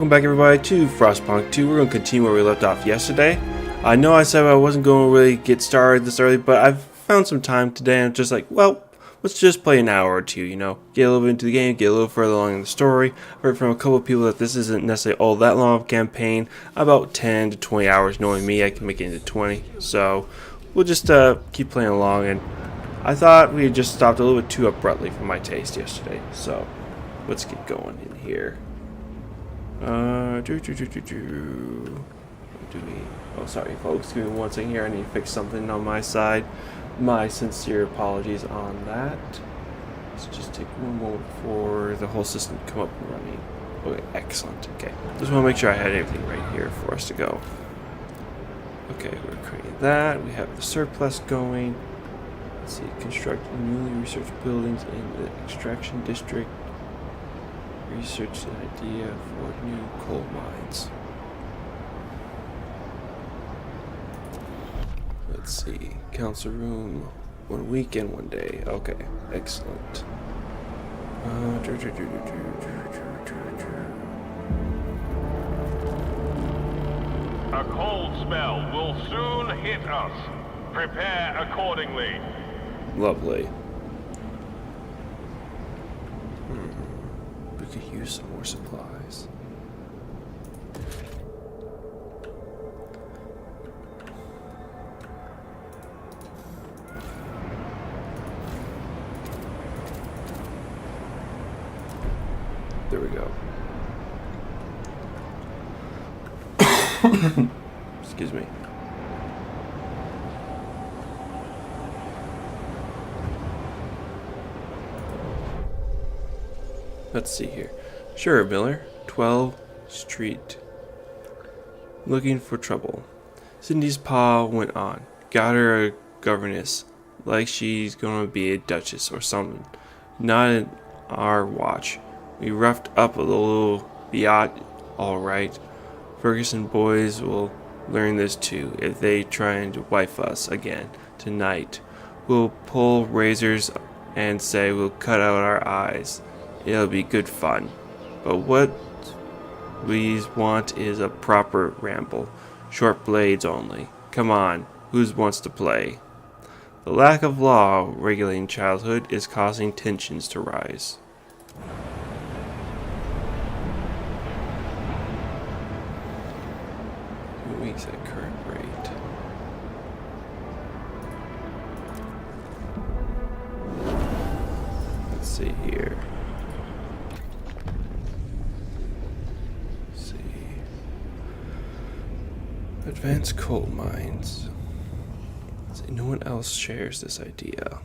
Welcome back everybody to Frostpunk 2. We're going to continue where we left off yesterday. I know I said I wasn't going to really get started this early, but I've found some time today and I'm just like, well, let's just play an hour or two, you know, get a little bit into the game, get a little further along in the story. I've heard from a couple of people that this isn't necessarily all that long of a campaign, about 10 to 20 hours. Knowing me, I can make it into 20, so we'll just keep playing along. And I thought we had just stopped a little bit too abruptly for my taste yesterday, so let's get going in here. What do we? Oh, sorry, folks. Give me one second here. I need to fix something on my side. My sincere apologies on that. Let's just take one moment for the whole system to come up and running. Okay, excellent. Okay, just want to make sure I had everything right here for us to go. Okay, we're creating that. We have the surplus going. Let's see, construct newly researched buildings in the extraction district. Research an idea for new coal mines. Let's see. Council room. 1 week and 1 day. Okay. Excellent. A cold spell will soon hit us. Prepare accordingly. Lovely. We could use some more supplies. There we go. Excuse me. Let's see here. Sure, Miller. 12 Street. Looking for trouble. Cindy's pa went on. Got her a governess. Like she's gonna be a duchess or something. Not in our watch. We roughed up a little yacht, alright. Ferguson boys will learn this too if they try and wife us again tonight. We'll pull razors and say we'll cut out our eyes. It'll be good fun. But what we want is a proper ramble. Short blades only. Come on, who wants to play? The lack of law regulating childhood is causing tensions to rise. 2 weeks at current rate. Let's see here. Advanced coal mines. See, no one else shares this idea.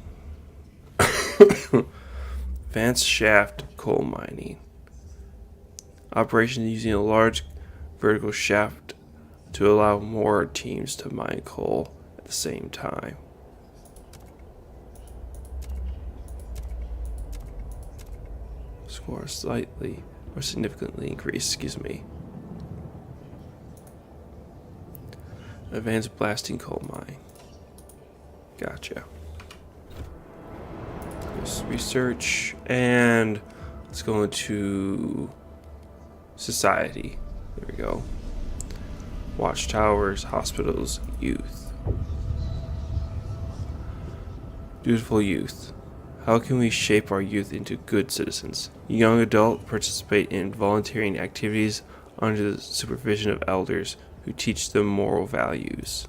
Advanced shaft coal mining. Operation using a large vertical shaft to allow more teams to mine coal at the same time. Score slightly or significantly increased, excuse me. Advanced blasting coal mine. Gotcha. Let's research and let's go into society. There we go. Watchtowers, hospitals, youth. Beautiful youth. How can we shape our youth into good citizens? Young adults participate in volunteering activities under the supervision of elders who teach them moral values.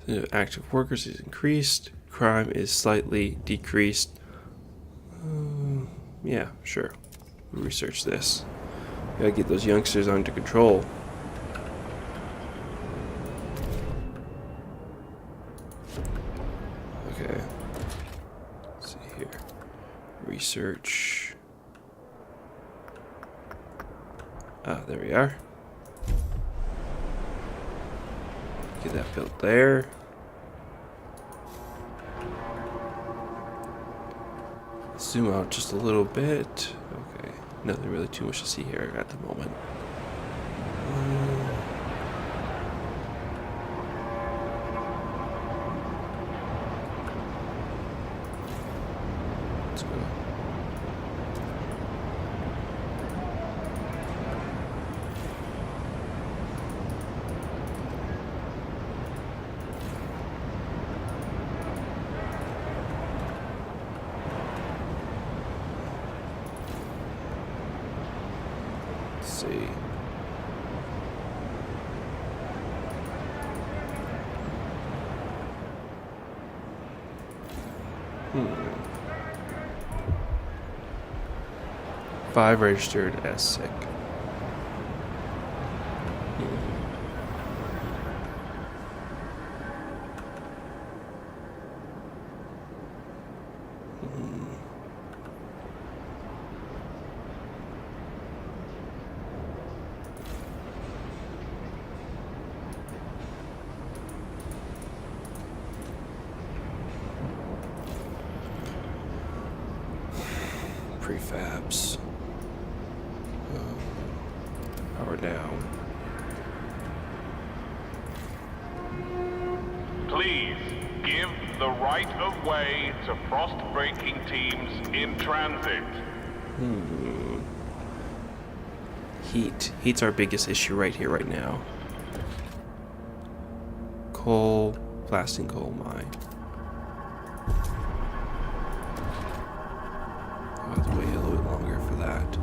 The active workers is increased. Crime is slightly decreased. Yeah, sure. We'll research this. Gotta get those youngsters under control. Okay. Let's see here. Research. Ah, there we are. Get that built there. Zoom out just a little bit. Okay, nothing really too much to see here at the moment. Let's go. Let's see. Five registered as sick. Prefabs. Power down. Please give the right of way to frost-breaking teams in transit. Heat. Heat's our biggest issue right here, right now. Coal, blasting coal mine. I'll have to wait a little bit longer for that.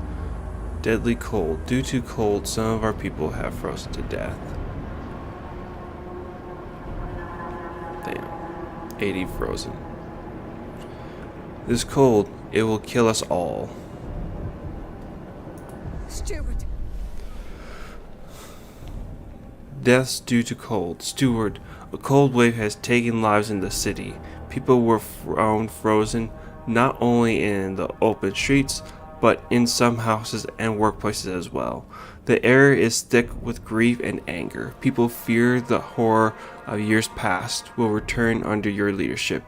Deadly cold. Due to cold, some of our people have frozen to death. Damn. 80 frozen. This cold, it will kill us all. Steward, Deaths due to cold. Steward, a cold wave has taken lives in the city. People were found frozen not only in the open streets, but in some houses and workplaces as well. The air is thick with grief and anger. People fear the horror of years past will return under your leadership.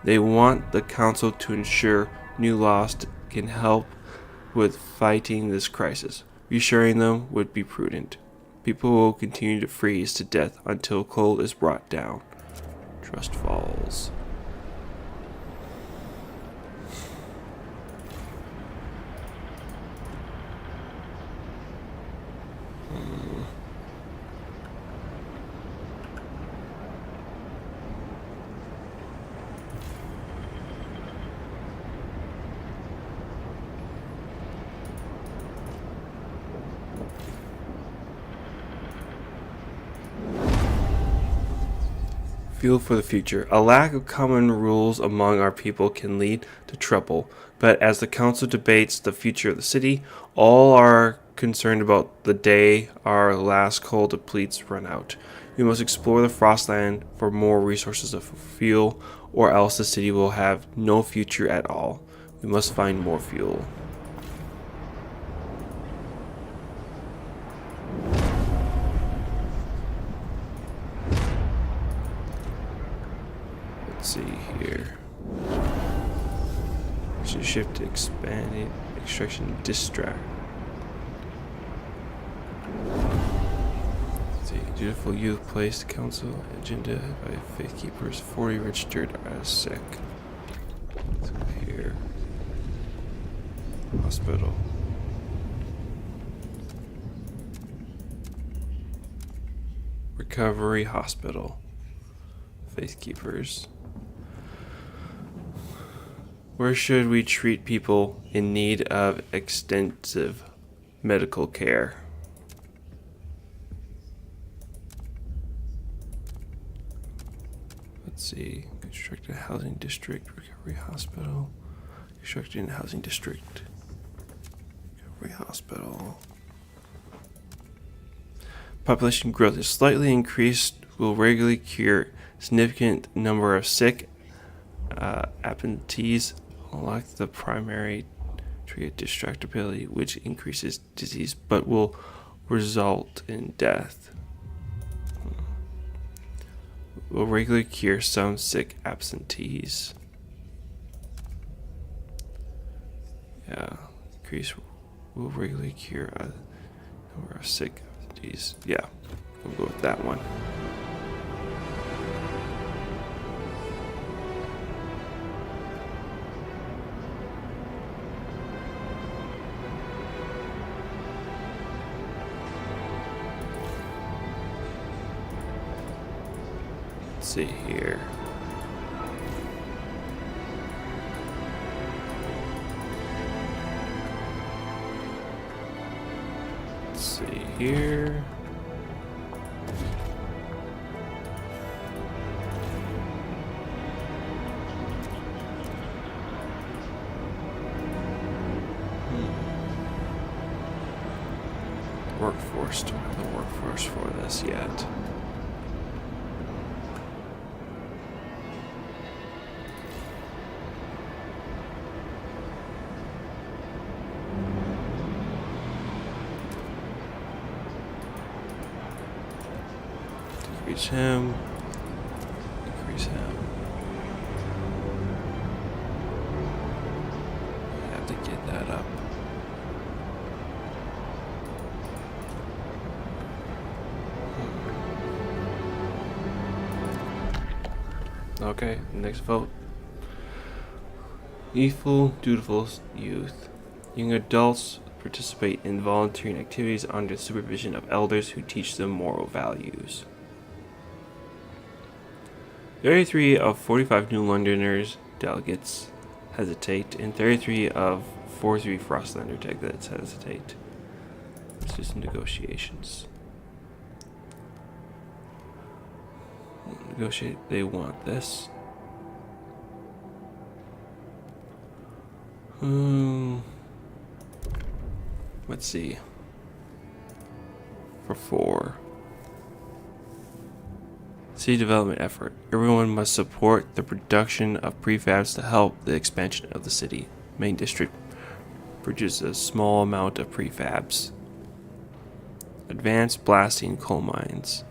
They want the council to ensure new laws can help with fighting this crisis. Reassuring them would be prudent. People will continue to freeze to death until cold is brought down. Trust falls. Fuel for the future. A lack of common rules among our people can lead to trouble, but as the council debates the future of the city, all are concerned about the day our last coal depletes run out. We must explore the Frostland for more resources of fuel, or else the city will have no future at all. We must find more fuel. Let's see here. Should shift to expanded extraction distract. Let's see. Dutiful youth placed council agenda by faith keepers. 40 registered as sick. Let's go here. Hospital. Recovery hospital. Faith keepers. Where should we treat people in need of extensive medical care? Let's see. Constructed housing district, recovery hospital. Constructed housing district, recovery hospital. Population growth is slightly increased. Will regularly cure significant number of sick absentees. Unlock the primary trait distractibility, which increases disease but will result in death. Will regularly cure some sick absentees. Yeah, increase will regularly cure a number of sick absentees. Yeah, we'll go with that one. see here. Let's see here. Workforce. Don't have the workforce for this yet. Decrease him. Decrease him. I have to get that up. Okay, next vote. Youthful, dutiful youth. Young adults participate in volunteering activities under the supervision of elders who teach them moral values. 33 of 45 New Londoners delegates hesitate, and 33 of 43 Frostlander delegates hesitate. Let's do some negotiations. Negotiate. They want this. Let's see. For 4. City development effort. Everyone must support the production of prefabs to help the expansion of the city. Main district produces a small amount of prefabs. Advanced blasting coal mines.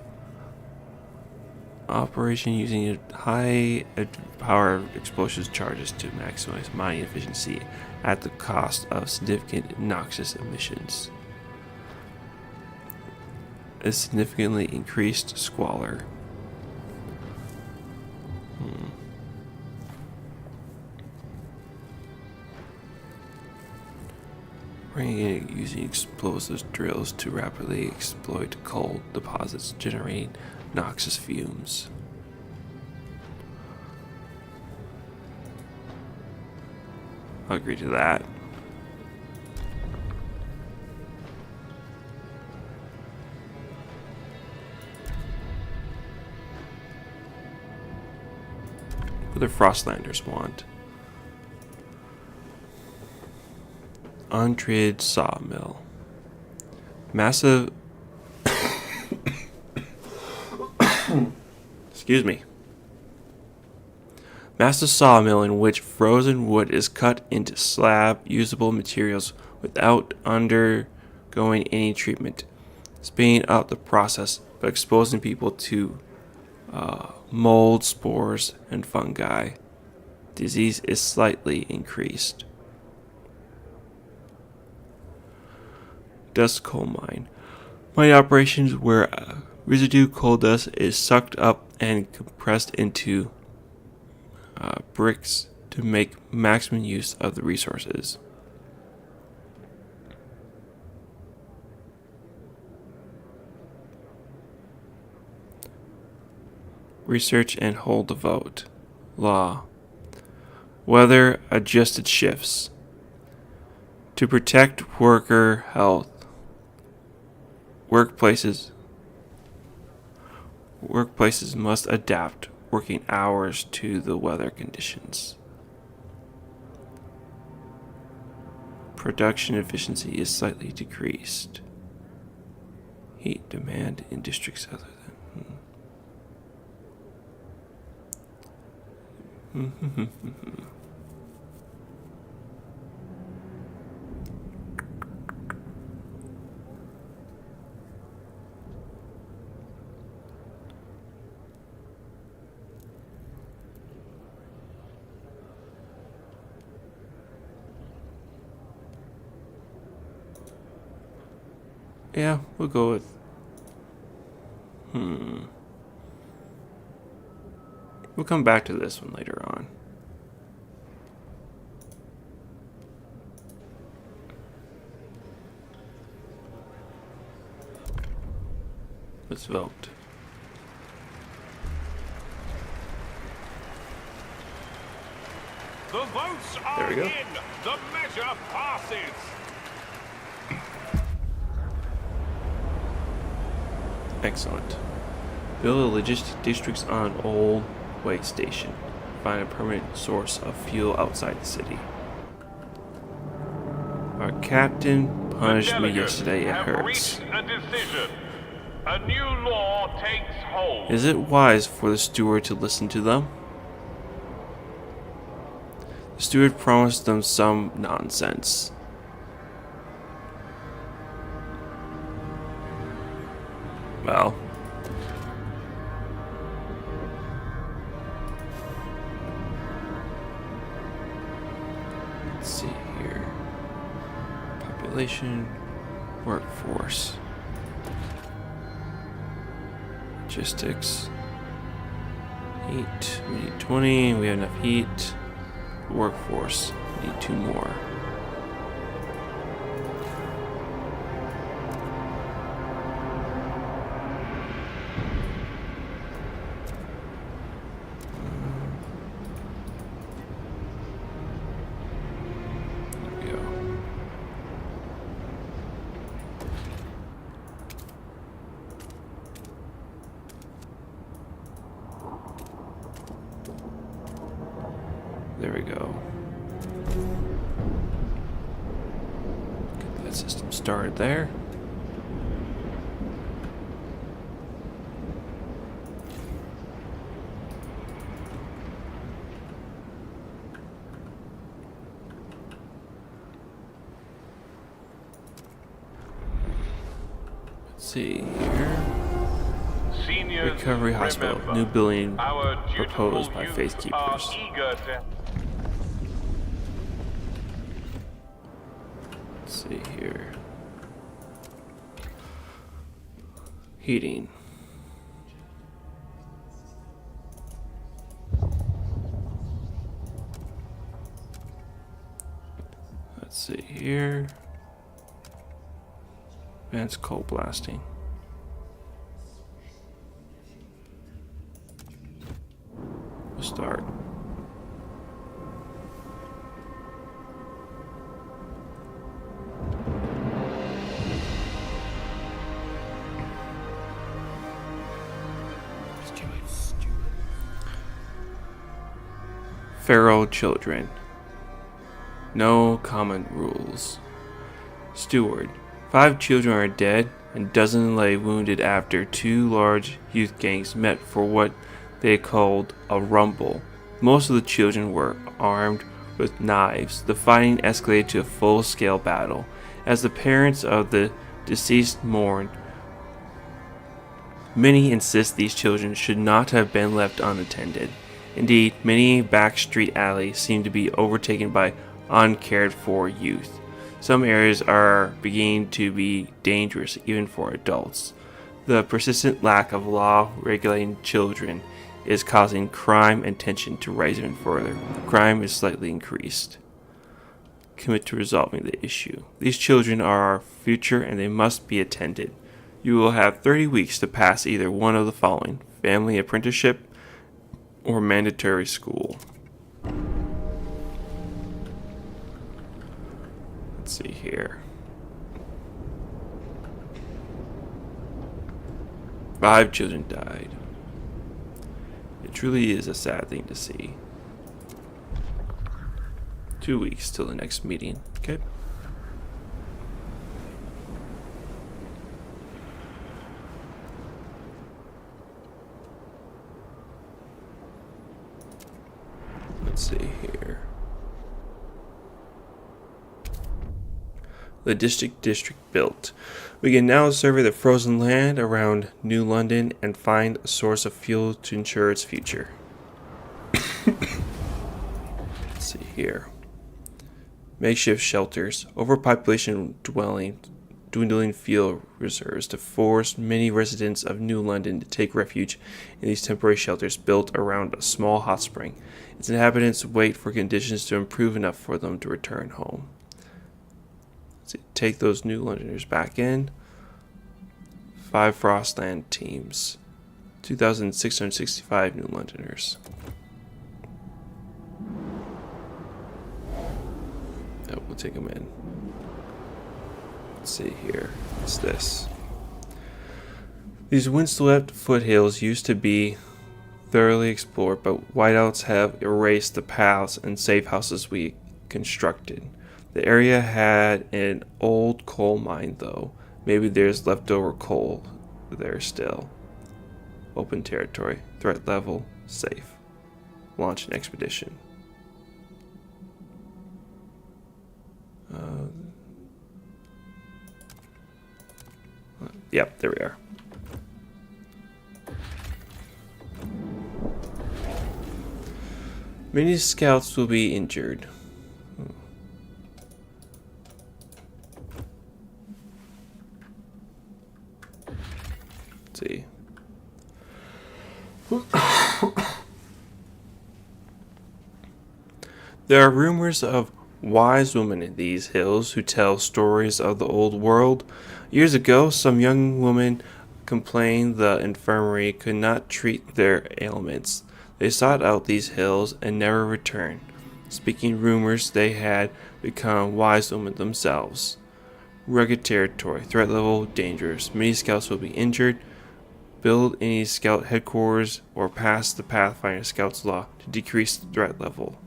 Operation using high power explosives charges to maximize mining efficiency at the cost of significant noxious emissions. A significantly increased squalor. Bringing in using explosives drills to rapidly exploit coal deposits, generating noxious fumes. I'll agree to that. What do the Frostlanders want? Untreated sawmill. Massive. Excuse me. Massive sawmill in which frozen wood is cut into slab usable materials without undergoing any treatment, speeding up the process but exposing people to mold, spores, and fungi. Disease is slightly increased. Dust coal mine. Mine operations where residue coal dust is sucked up and compressed into bricks to make maximum use of the resources. Research and hold the vote. Law. Weather adjusted shifts. To protect worker health. Workplaces must adapt working hours to the weather conditions. Production efficiency is slightly decreased. Heat demand in districts other than... Yeah, we'll go with... We'll come back to this one later on. Let's vote. The votes are There we go. in. The measure passes. Excellent. Build a logistic districts on Old Way Station. Find a permanent source of fuel outside the city. Our captain punished me yesterday. It have hurts. reached a decision. A new law takes hold. Is it wise for the steward to listen to them? The steward promised them some nonsense. Well, let's see here. Population, workforce, logistics, heat. We need 20. We have enough heat. Workforce. We need 2 more. There we go. There we go. Get that system started there. Let's see here. Seniors, Recovery Hospital. remember, New building our proposed by youth Faith are Keepers. eager to Let's see here. Heating. Let's see here. Advanced coal blasting. We'll start. Feral children. No common rules. Steward. 5 children are dead and dozens lay wounded after 2 large youth gangs met for what they called a rumble. Most of the children were armed with knives. The fighting escalated to a full-scale battle. As the parents of the deceased mourned, many insist these children should not have been left unattended. Indeed, many backstreet alleys seem to be overtaken by uncared-for youth. Some areas are beginning to be dangerous even for adults. The persistent lack of law regulating children is causing crime and tension to rise even further. Crime is slightly increased. Commit to resolving the issue. These children are our future and they must be attended. You will have 30 weeks to pass either one of the following: family apprenticeship or mandatory school. Let's see here. 5 children died. It truly is a sad thing to see. 2 weeks till the next meeting. Okay. Let's see here. The district built. We can now survey the frozen land around New London and find a source of fuel to ensure its future. Let's see here. Makeshift shelters. Overpopulation dwindling fuel reserves to force many residents of New London to take refuge in these temporary shelters built around a small hot spring. Its inhabitants wait for conditions to improve enough for them to return home. Let's see, take those New Londoners back in. 5 Frostland teams. 2,665 New Londoners. take them in. Let's see here. What's this? These windswept foothills used to be thoroughly explored, but whiteouts have erased the paths and safe houses we constructed. The area had an old coal mine, though. Maybe there's leftover coal there still. Open territory. Threat level. Safe. Launch an expedition. Yep, there we are. Many scouts will be injured. Let's see. There are rumors of wise women in these hills who tell stories of the old world. Years ago, some young woman complained the infirmary could not treat their ailments. They sought out these hills and never returned. Speaking rumors, they had become wise women themselves. Rugged territory. Threat level dangerous. Many scouts will be injured. Build any scout headquarters or pass the Pathfinder Scouts Law to decrease the threat level.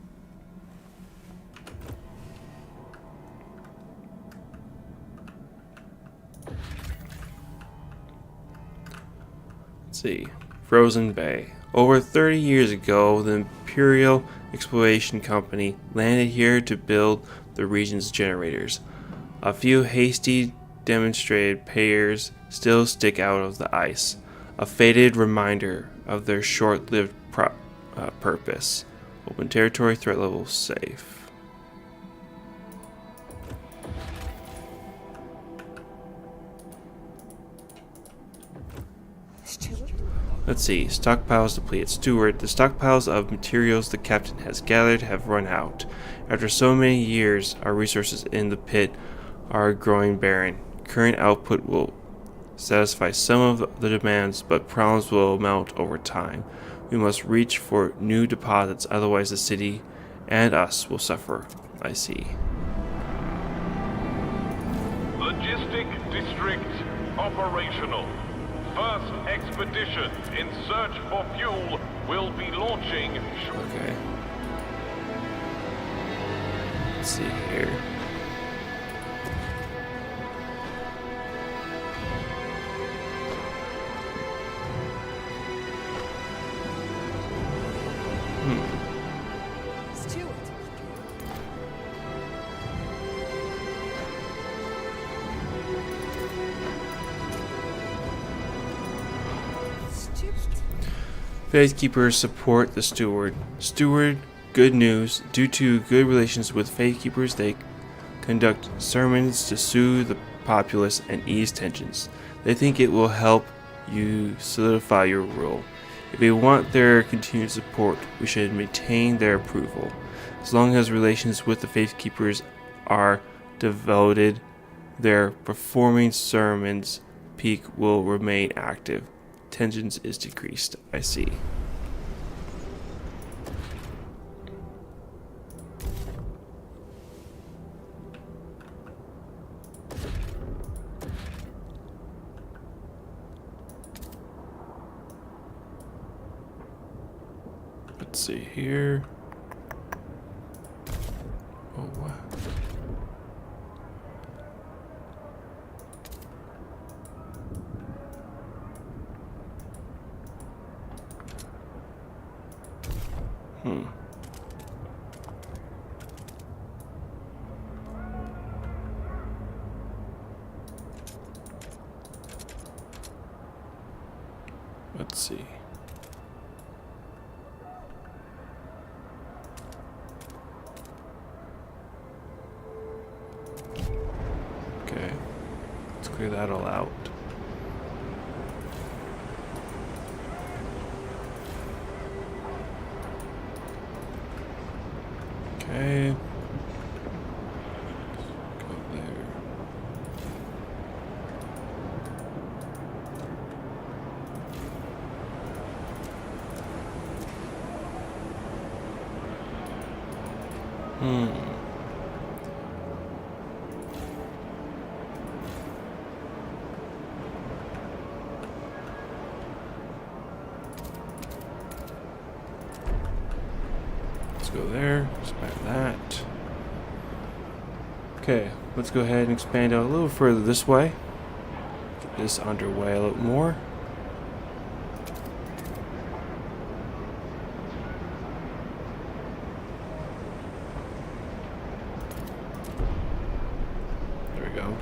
Let's see. Frozen Bay. Over 30 years ago, the Imperial Exploration Company landed here to build the region's generators. A few hasty demonstrated payers still stick out of the ice, a faded reminder of their short-lived purpose. Open territory, threat level safe. Let's see, stockpiles depleted. Steward, the stockpiles of materials the captain has gathered have run out. After so many years, our resources in the pit are growing barren. Current output will satisfy some of the demands, but problems will mount over time. We must reach for new deposits, otherwise the city and us will suffer. I see. Logistic district operational. First expedition in search for fuel will be launching. Okay. Let's see here. Faithkeepers support the Steward. Steward, good news. Due to good relations with Faithkeepers, they conduct sermons to soothe the populace and ease tensions. They think it will help you solidify your rule. If we want their continued support, we should maintain their approval. As long as relations with the Faithkeepers are devoted, their performing sermons peak will remain active. Tensions is decreased. I see. Let's see here. Oh, wow. Let's see. Okay. Let's clear that all out. Okay. Go there. that. Okay, let's go ahead and expand out a little further this way. Get this underway a little more. There we go.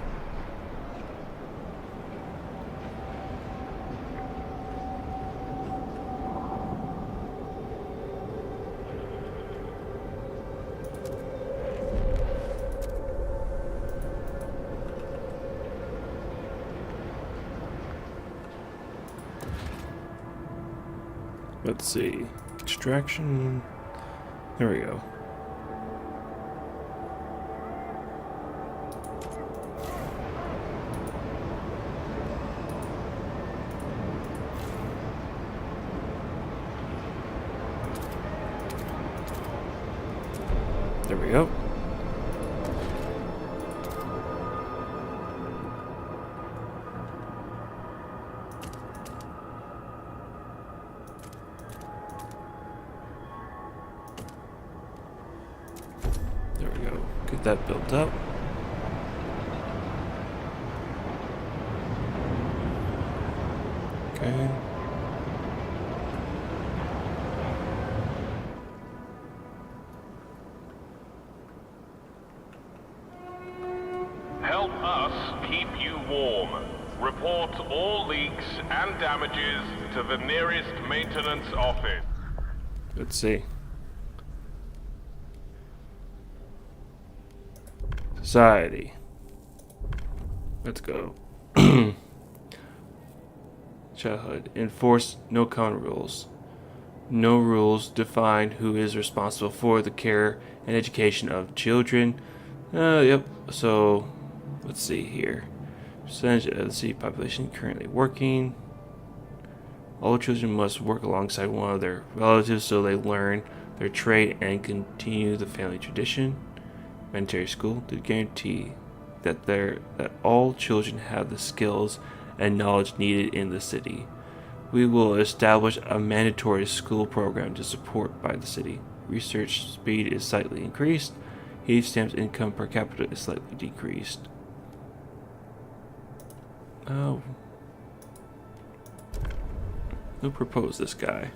Let's see. Extraction. There we go. There we go. There we go. Get that built up. Okay. Help us keep you warm. Report all leaks and damages to the nearest maintenance office. Let's see. Society. Let's go. Childhood. Enforce no common rules. No rules define who is responsible for the care and education of children. Yep. So, let's see here. Percentage of the city population currently working. All children must work alongside one of their relatives so they learn their trade and continue the family tradition. Mandatory school to guarantee that all children have the skills and knowledge needed in the city. We will establish a mandatory school program to support by the city. Research speed is slightly increased. Each stamp's income per capita is slightly decreased. Oh. Who proposed this guy?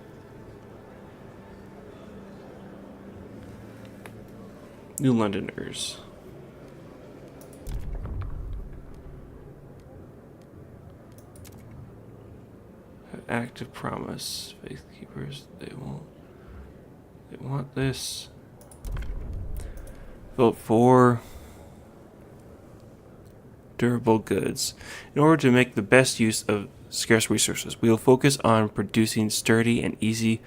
New Londoners. Active promise. Faith keepers. They want this. Vote for durable goods. In order to make the best use of scarce resources, we will focus on producing sturdy and easy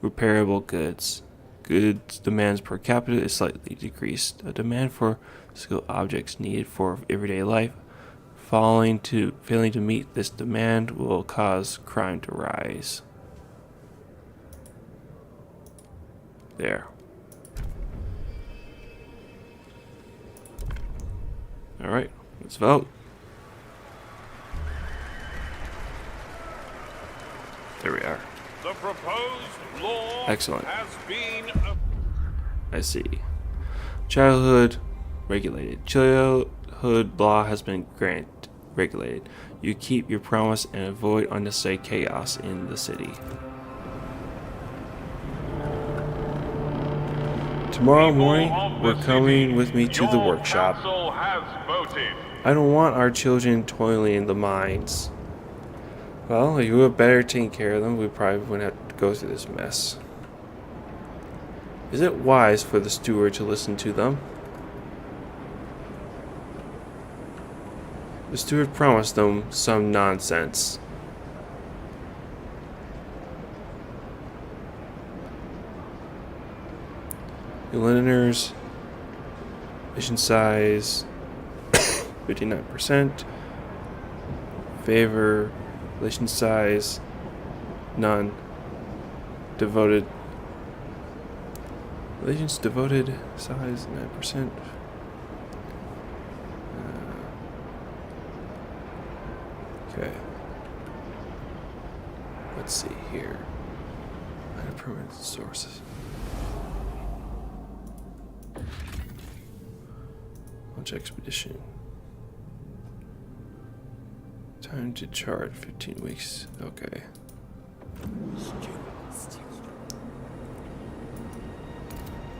repairable goods. Goods demands per capita is slightly decreased. A demand for skilled objects needed for everyday life. Failing to meet this demand will cause crime to rise. There. All right, let's vote. There we are. The proposed law Excellent. has been I see. Childhood regulated. Childhood law has been regulated. You keep your promise and avoid unnecessary chaos in the city. Tomorrow morning, we're coming with me to the workshop. Council has voted. I don't want our children toiling in the mines. Well, if you were better taking care of them, we probably wouldn't have to go through this mess. Is it wise for the steward to listen to them? The steward promised them some nonsense. The Londoners, mission size 59%. Favor, relation size none. Devoted, relations devoted size 9%. Okay. Let's see here. Permanent sources. launch expedition. Time to chart 15 weeks. Okay.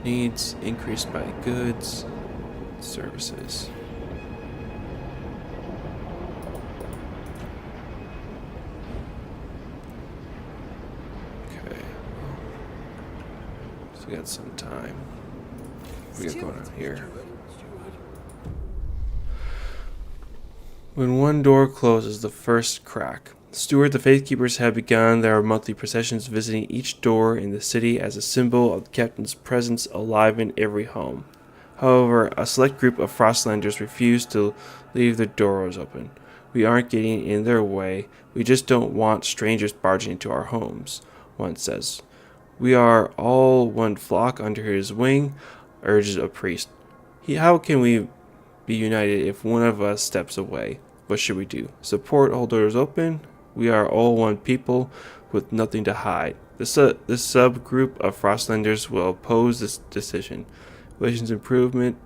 Needs increased by goods, services. Okay. So we got some time. What we got going on here? When one door closes, the first crack. Steward, the Faith Keepers have begun their monthly processions, visiting each door in the city as a symbol of the captain's presence alive in every home. However, a select group of Frostlanders refuse to leave their doors open. We aren't getting in their way, we just don't want strangers barging into our homes, one says. We are all one flock under his wing, urges a priest. How can we be united if one of us steps away? What should we do? Support, hold doors open? We are all one people with nothing to hide. This subgroup of Frostlanders will oppose this decision. Relations improvement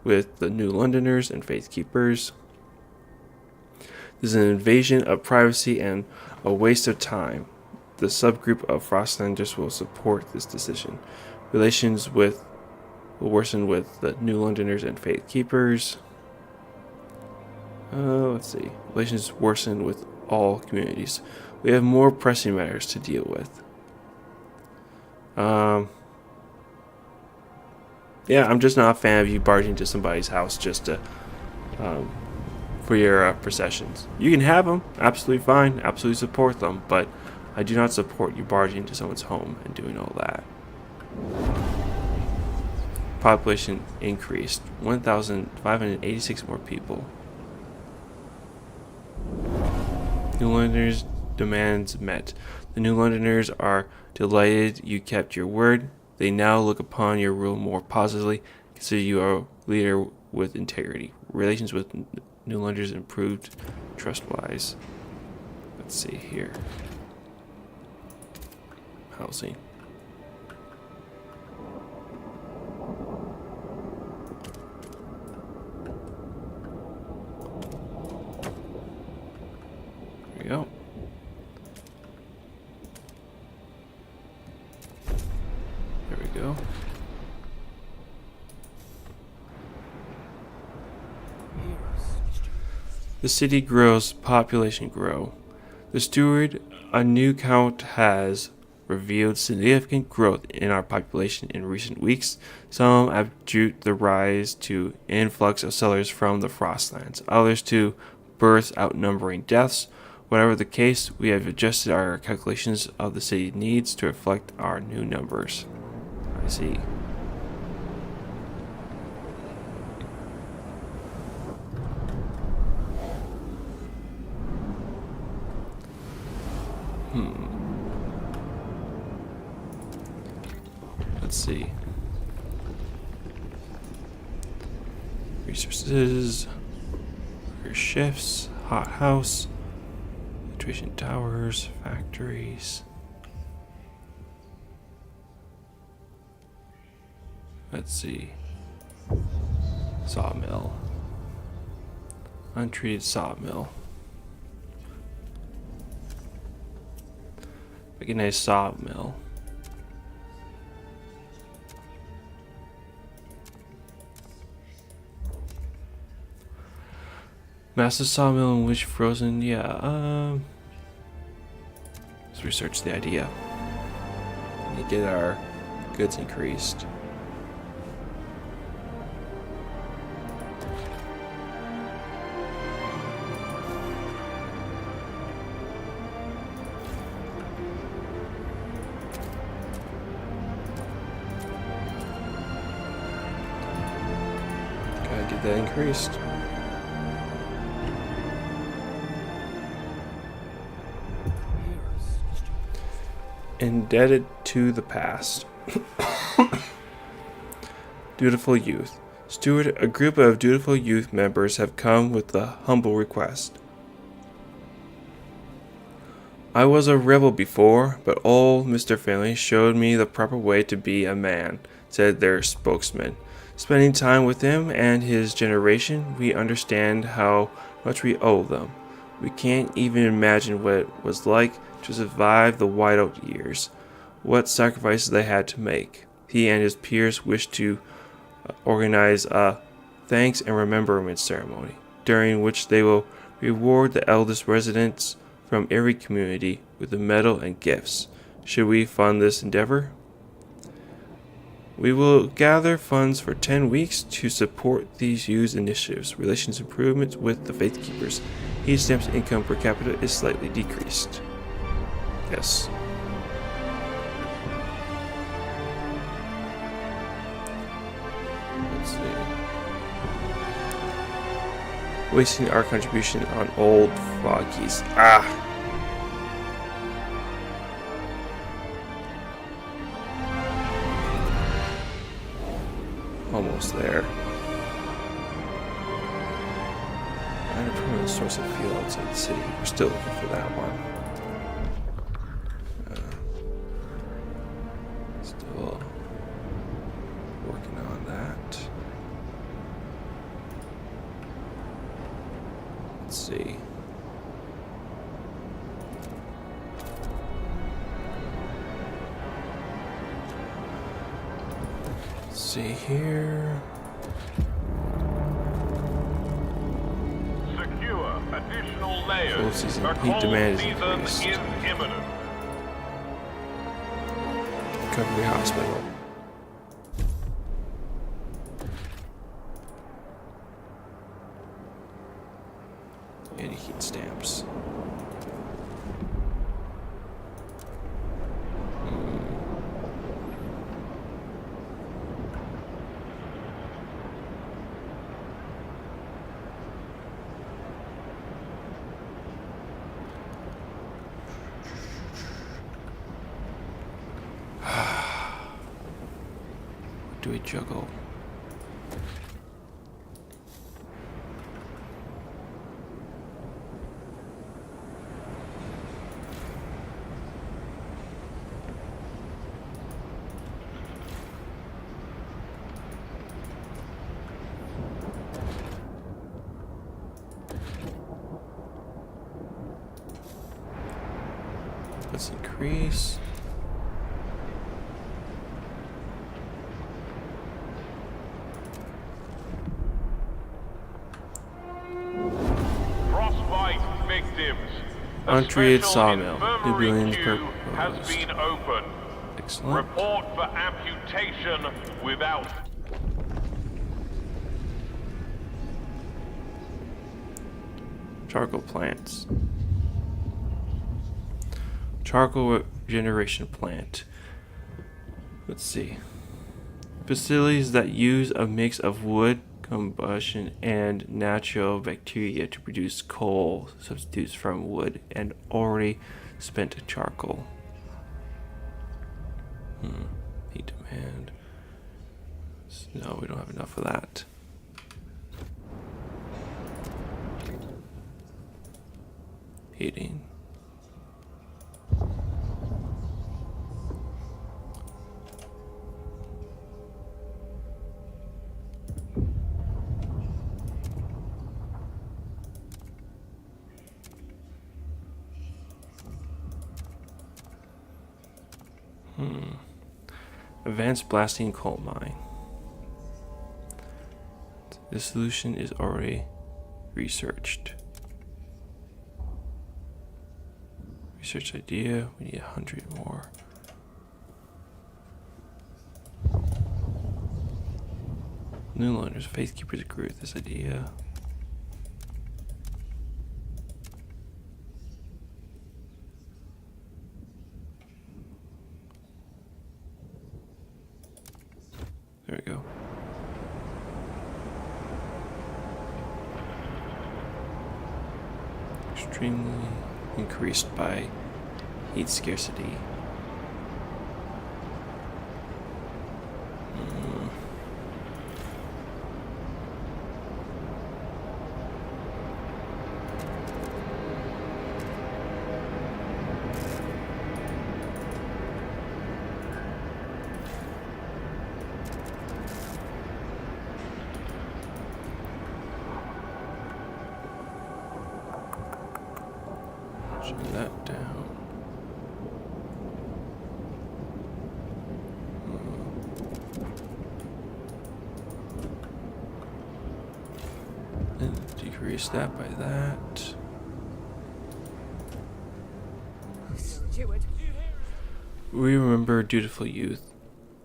with the New Londoners and Faith Keepers. This is an invasion of privacy and a waste of time. The subgroup of Frostlanders will support this decision. Relations will worsen with the New Londoners and Faith Keepers. Let's see. Relations worsen with all communities. We have more pressing matters to deal with. Yeah, I'm just not a fan of you barging into somebody's house just to, for your processions. You can have them, absolutely fine, absolutely support them, but I do not support you barging into someone's home and doing all that. Population increased, 1,586 more people. New Londoners' demands met. The New Londoners are delighted you kept your word. They now look upon your rule more positively, consider you a leader with integrity. Relations with New Londoners improved trust-wise. Let's see here. Housing. There we go. There we go. The city grows, population grow. The steward, a new count, has revealed significant growth in our population in recent weeks. Some attribute the rise to influx of settlers from the Frostlands, others to births outnumbering deaths. Whatever the case, we have adjusted our calculations of the city needs to reflect our new numbers. I see. Let's see. Resources, worker shifts, hothouse, filtration towers, factories. Let's see. Sawmill. Untreated sawmill. Mechanized sawmill. Massive sawmill in which frozen, yeah, let's research the idea. We need to get our goods increased. Gotta get that increased. Indebted to the past. Dutiful youth. Steward, a group of dutiful youth members have come with a humble request. I was a rebel before, but old Mr. Finley showed me the proper way to be a man. said their spokesman. Spending time with him and his generation, we understand how much we owe them. We can't even imagine what it was like to survive the whiteout years, what sacrifices they had to make. He and his peers wished to organize a thanks and remembrance ceremony, during which they will reward the eldest residents from every community with a medal and gifts. Should we fund this endeavor? We will gather funds for 10 weeks to support these youth initiatives, relations improvements with the Faith Keepers. Heat Stamp's income per capita is slightly decreased. Yes. Let's see. Wasting our contribution on old foggies. Almost there. Find a permanent source of fuel outside the city. We're still looking for that one. Still working on that. Let's see. See here. Secure additional layers. Cold season. The Heat cold demand is season increased. is imminent. Recovery hospital. Any heat stamps. Do we juggle? Let's increase. Frostbite victims. A Untreated special sawmill. infirmary New billions queue has proposed. been opened. Excellent. Report for amputation without. Charcoal plants. Charcoal regeneration plant. Let's see. Facilities that use a mix of wood combustion and natural bacteria to produce coal substitutes from wood and already spent charcoal. Heat demand. No, we don't have enough of that. Heating. Advanced blasting coal mine. The solution is already researched. Research idea. We need 100 more. New learners, Faith Keepers agree with this idea. There we go. Extremely increased by heat scarcity. Shut that down. And decrease that by that. We remember dutiful youth.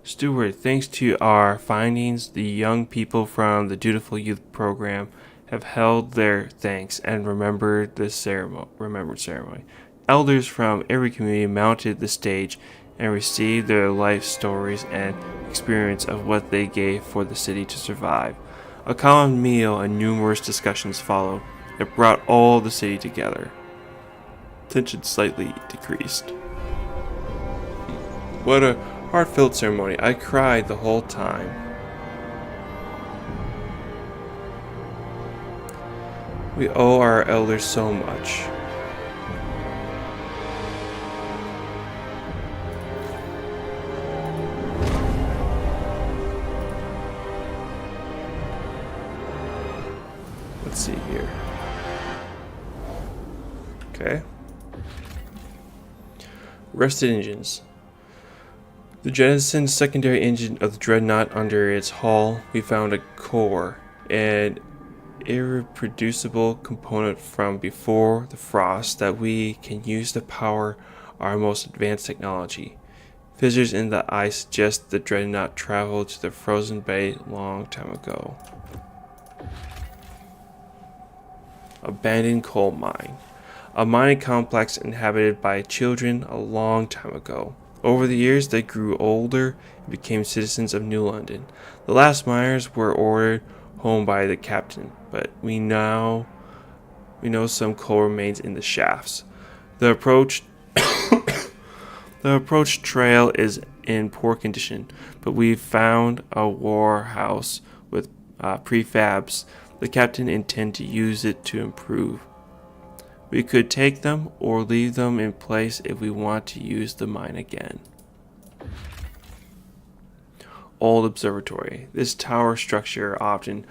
Stewart, thanks to our findings, the young people from the Dutiful Youth Program have held their thanks and remembered ceremony. Elders from every community mounted the stage and received their life stories and experience of what they gave for the city to survive. A common meal and numerous discussions followed that brought all the city together. Tension slightly decreased. What a heartfelt ceremony. I cried the whole time. We owe our elders so much. Let's see here. Okay. Rusted engines. The jettisoned secondary engine of the Dreadnought under its hull, we found a core, an irreproducible component from before the frost that we can use to power our most advanced technology. Fissures in the ice suggest the Dreadnought traveled to the frozen bay long time ago. Abandoned coal mine. A mining complex inhabited by children a long time ago. Over the years, they grew older and became citizens of New London. The last miners were ordered home by the captain, but we know some coal remains in the shafts. The approach trail is in poor condition, but we found a warehouse with prefabs. The captain intends to use it to improve. We could take them or leave them in place if we want to use the mine again. Old observatory. This tower structure often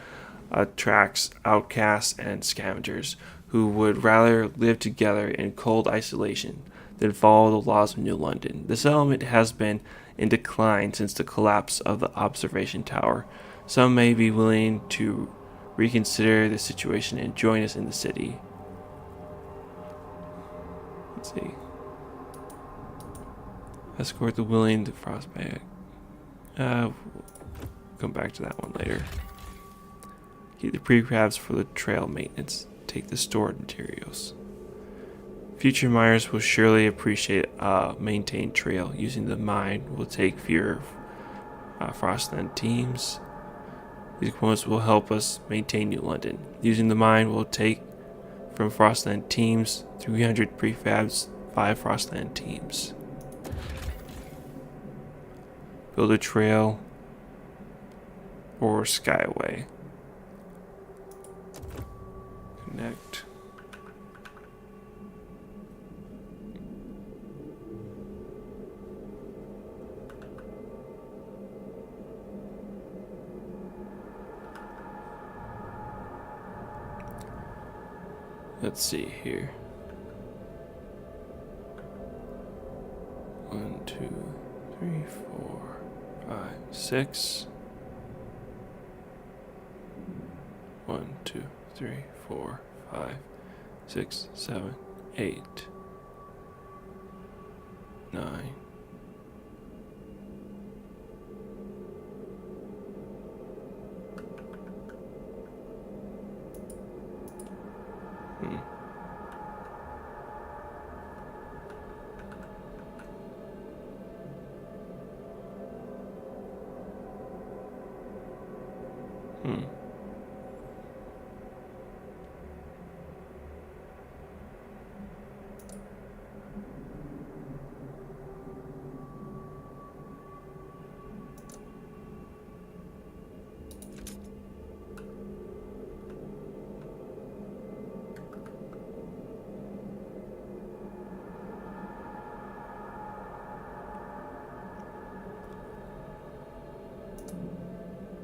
attracts outcasts and scavengers who would rather live together in cold isolation than follow the laws of New London. The settlement has been in decline since the collapse of the observation tower. Some may be willing to reconsider the situation and join us in the city. Let's see. Escort the willing to Frostbag. We'll come back to that one later. Keep the prefabs for the trail maintenance. Take the stored materials. Future miners will surely appreciate a maintained trail. Using the mine will take fewer Frostland teams. These components will help us maintain New London. Using the mine will take from Frostland teams 300 prefabs, 5 Frostland teams. Build a trail or skyway. Connect. Let's see here. 1, 2, 3, 4, 5, 6. 1, 2, 3, 4, 5, 6, 7, 8, 9.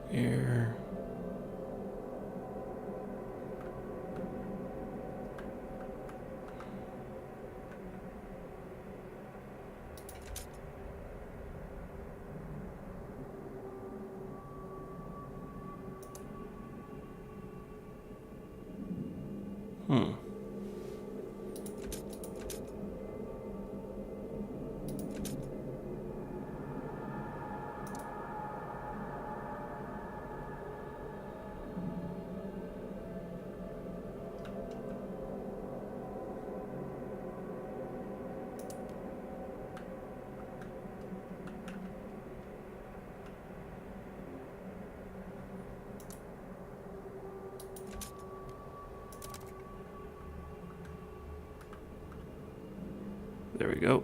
Here. Hmm. There we go.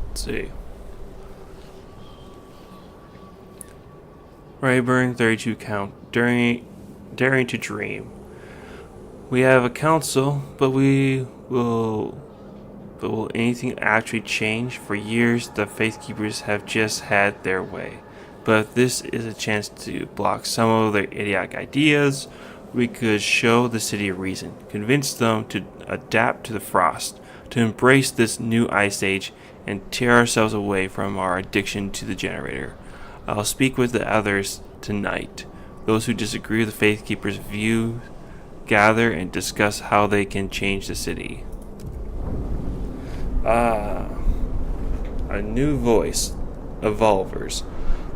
Let's see. Rayburn 32 count. Daring to dream. We have a council, but will anything actually change? For years, the Faithkeepers have just had their way. But if this is a chance to block some of their idiotic ideas, we could show the city a reason, convince them to adapt to the frost, to embrace this new ice age, and tear ourselves away from our addiction to the generator. I'll speak with the others tonight. Those who disagree with the Faithkeepers' view gather and discuss how they can change the city. Ah, a new voice. Evolvers.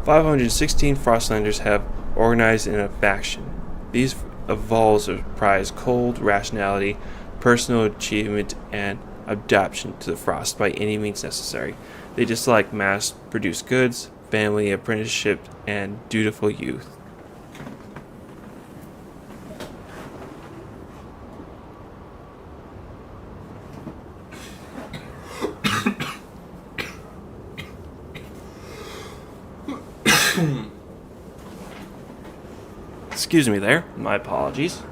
516 Frostlanders have organized in a faction. These evolvers prize cold, rationality, personal achievement, and adaptation to the frost by any means necessary. They dislike mass-produced goods, family apprenticeship, and dutiful youth. Excuse me there. My apologies.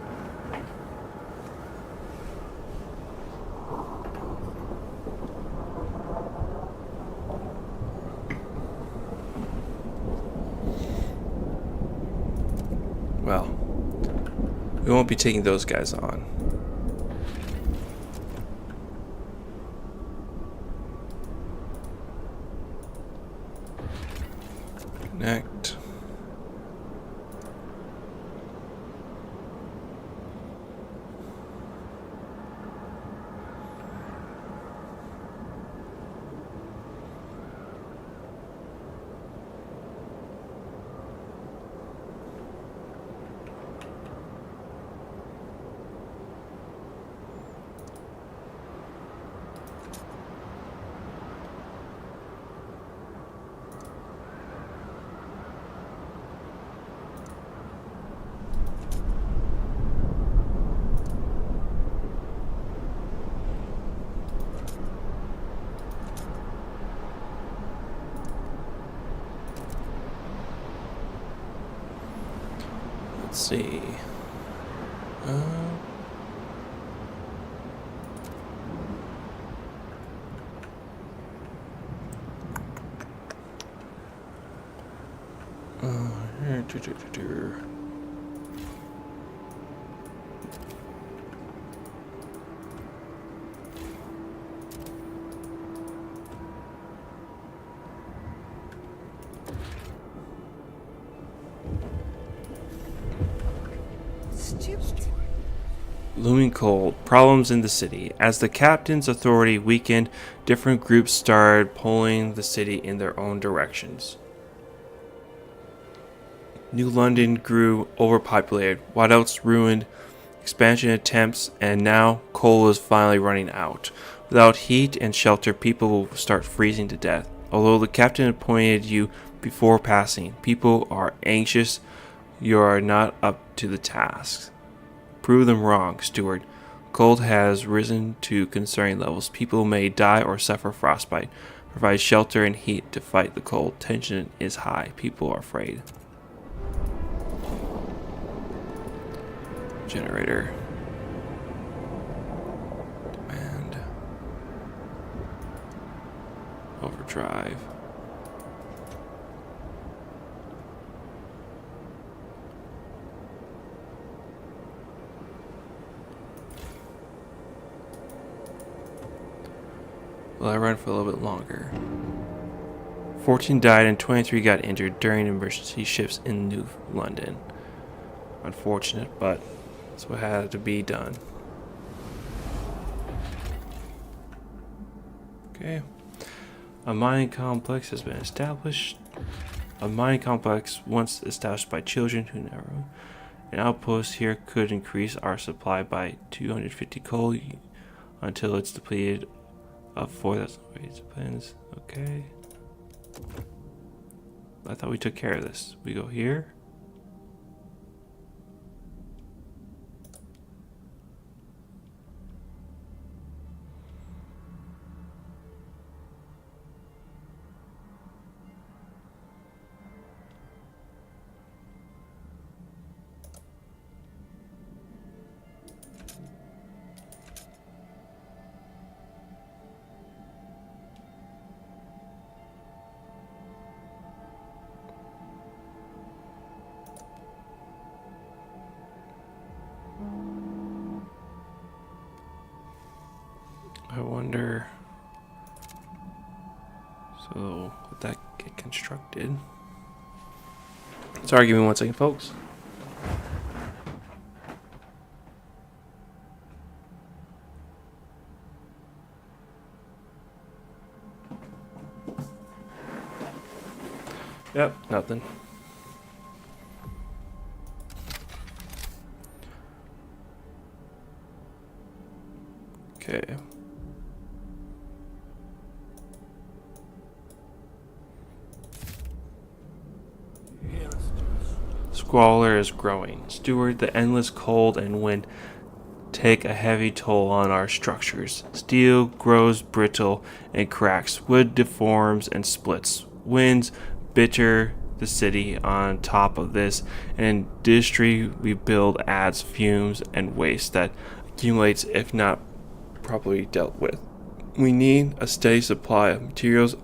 Well, we won't be taking those guys on. Connect. Let's see. Looming cold, problems in the city. As the captain's authority weakened, different groups started pulling the city in their own directions. New London grew overpopulated, whiteouts ruined expansion attempts, and now coal is finally running out. Without heat and shelter, people will start freezing to death. Although the captain appointed you before passing, people are anxious you are not up to the task. Prove them wrong, steward. Cold has risen to concerning levels. People may die or suffer frostbite. Provide shelter and heat to fight the cold. Tension is high. People are afraid. Generator. Demand. Overdrive. Well, I run for a little bit longer. 14 died and 23 got injured during emergency shifts in New London. Unfortunate, but that's what had to be done. Okay. A mining complex has been established. A mining complex once established by children who never. An outpost here could increase our supply by 250 coal until it's depleted of 4,000 plans. Okay. I thought we took care of this. We go here. I wonder. So, would that get constructed? Sorry, give me 1 second, folks. Yep, nothing. Okay. Squalor is growing. Steward, the endless cold and wind take a heavy toll on our structures. Steel grows brittle and cracks. Wood deforms and splits. Winds bitter the city. On top of this, an industry we build adds fumes and waste that accumulates if not properly dealt with. We need a steady supply of materials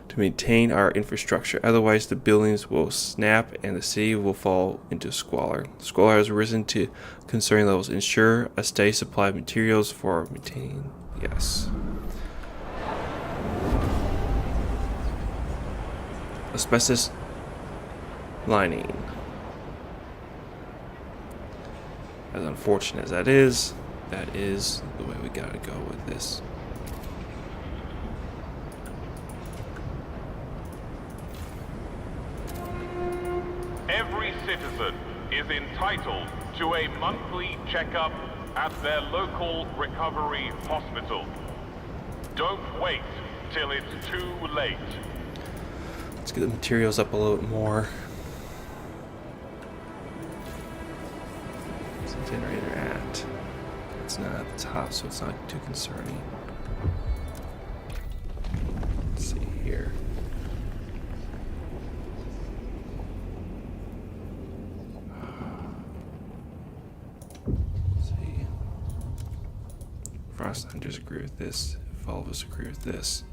to maintain our infrastructure. Otherwise, the buildings will snap and the city will fall into squalor. Squalor has risen to concerning levels. Ensure a steady supply of materials for maintaining. Yes. Asbestos lining. As unfortunate as that is the way we gotta go with this. Every citizen is entitled to a monthly checkup at their local recovery hospital. Don't wait till it's too late. Let's get the materials up a little bit more. Where's the generator at? It's not at the top, so it's not too concerning. Let's see here. Let's see. Frostlanders agree with this. If all of us agree with this.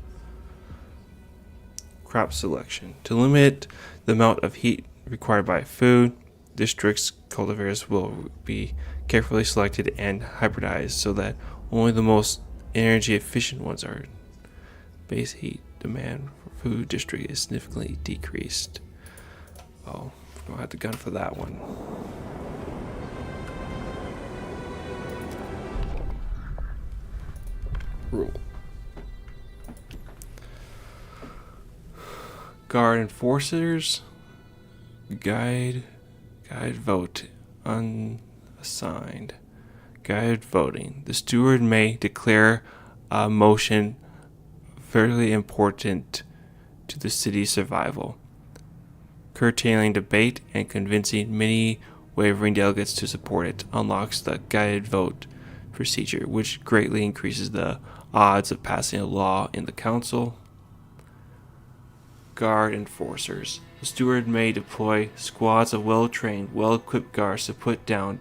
Crop selection. To limit the amount of heat required by food, districts' cultivars will be carefully selected and hybridized so that only the most energy efficient ones are. Base heat demand for food district is significantly decreased. Oh, we don't have the gun for that one. Rule. Guard enforcers. Guide vote. Unassigned. Guided voting. The steward may declare a motion fairly important to the city's survival, curtailing debate and convincing many wavering delegates to support it. Unlocks the guided vote procedure, which greatly increases the odds of passing a law in the council. Guard enforcers. The steward may deploy squads of well-trained, well-equipped guards to put down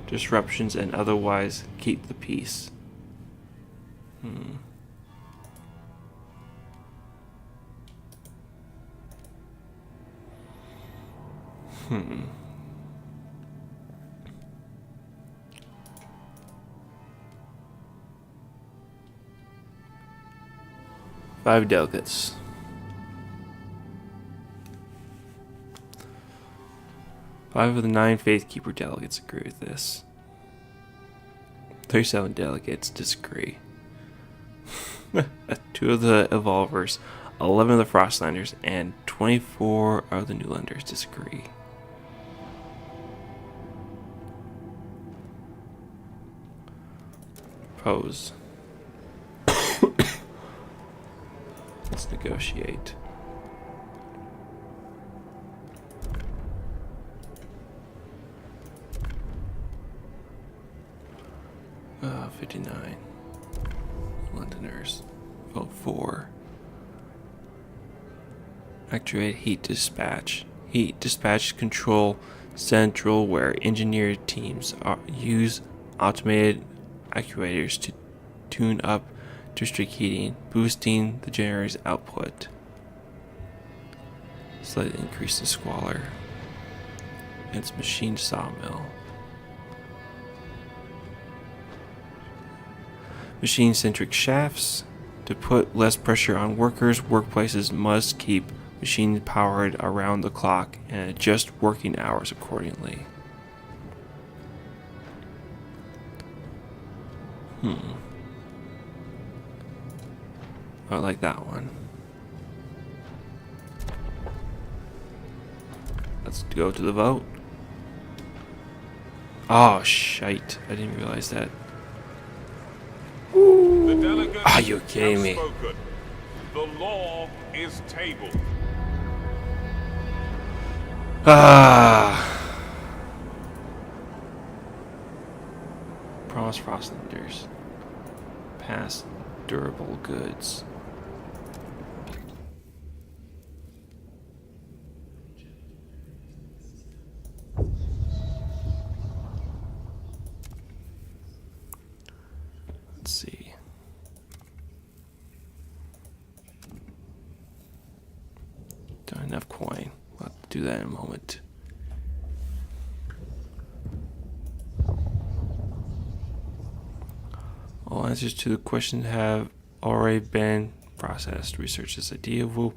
disruptions and otherwise keep the peace. Hmm. Five delegates. Five of the 9 Faithkeeper delegates agree with this. 37 delegates disagree. 2 of the Evolvers, 11 of the Frostlanders, and 24 of the Newlanders disagree. Pose. Let's negotiate. Uh, 59. Londoners. Vote 4. Activate heat dispatch. Heat dispatch control central where engineered teams use automated actuators to tune up district heating, boosting the generator's output. Slightly increase the squalor. It's machine sawmill. Machine-centric shafts. To put less pressure on workers, workplaces must keep machines powered around the clock and adjust working hours accordingly. I like that one. Let's go to the vote. Oh, shite. I didn't realize that. The delegates Are you kidding have me? spoken. The law is tabled. Ah. Promise Frostlanders. Pass durable goods. Let's see. Don't have enough coin. We'll have to do that in a moment. All answers to the questions have already been processed. Research this idea will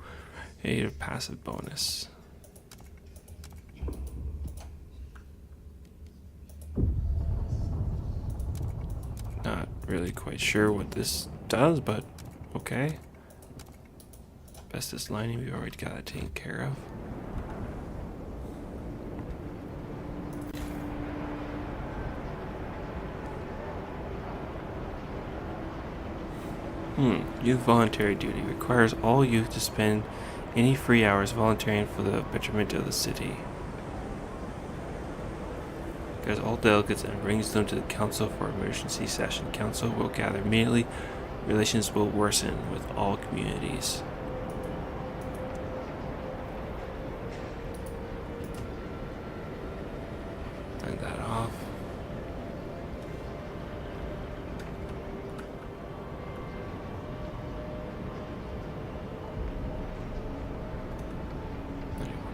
aid a passive bonus. Not really quite sure what this does, but okay. Bestest lining, we've already got it taken care of. Youth voluntary duty requires all youth to spend any free hours volunteering for the betterment of the city. Gathers all delegates and brings them to the council for emergency session. Council will gather immediately. Relations will worsen with all communities. Turn that off.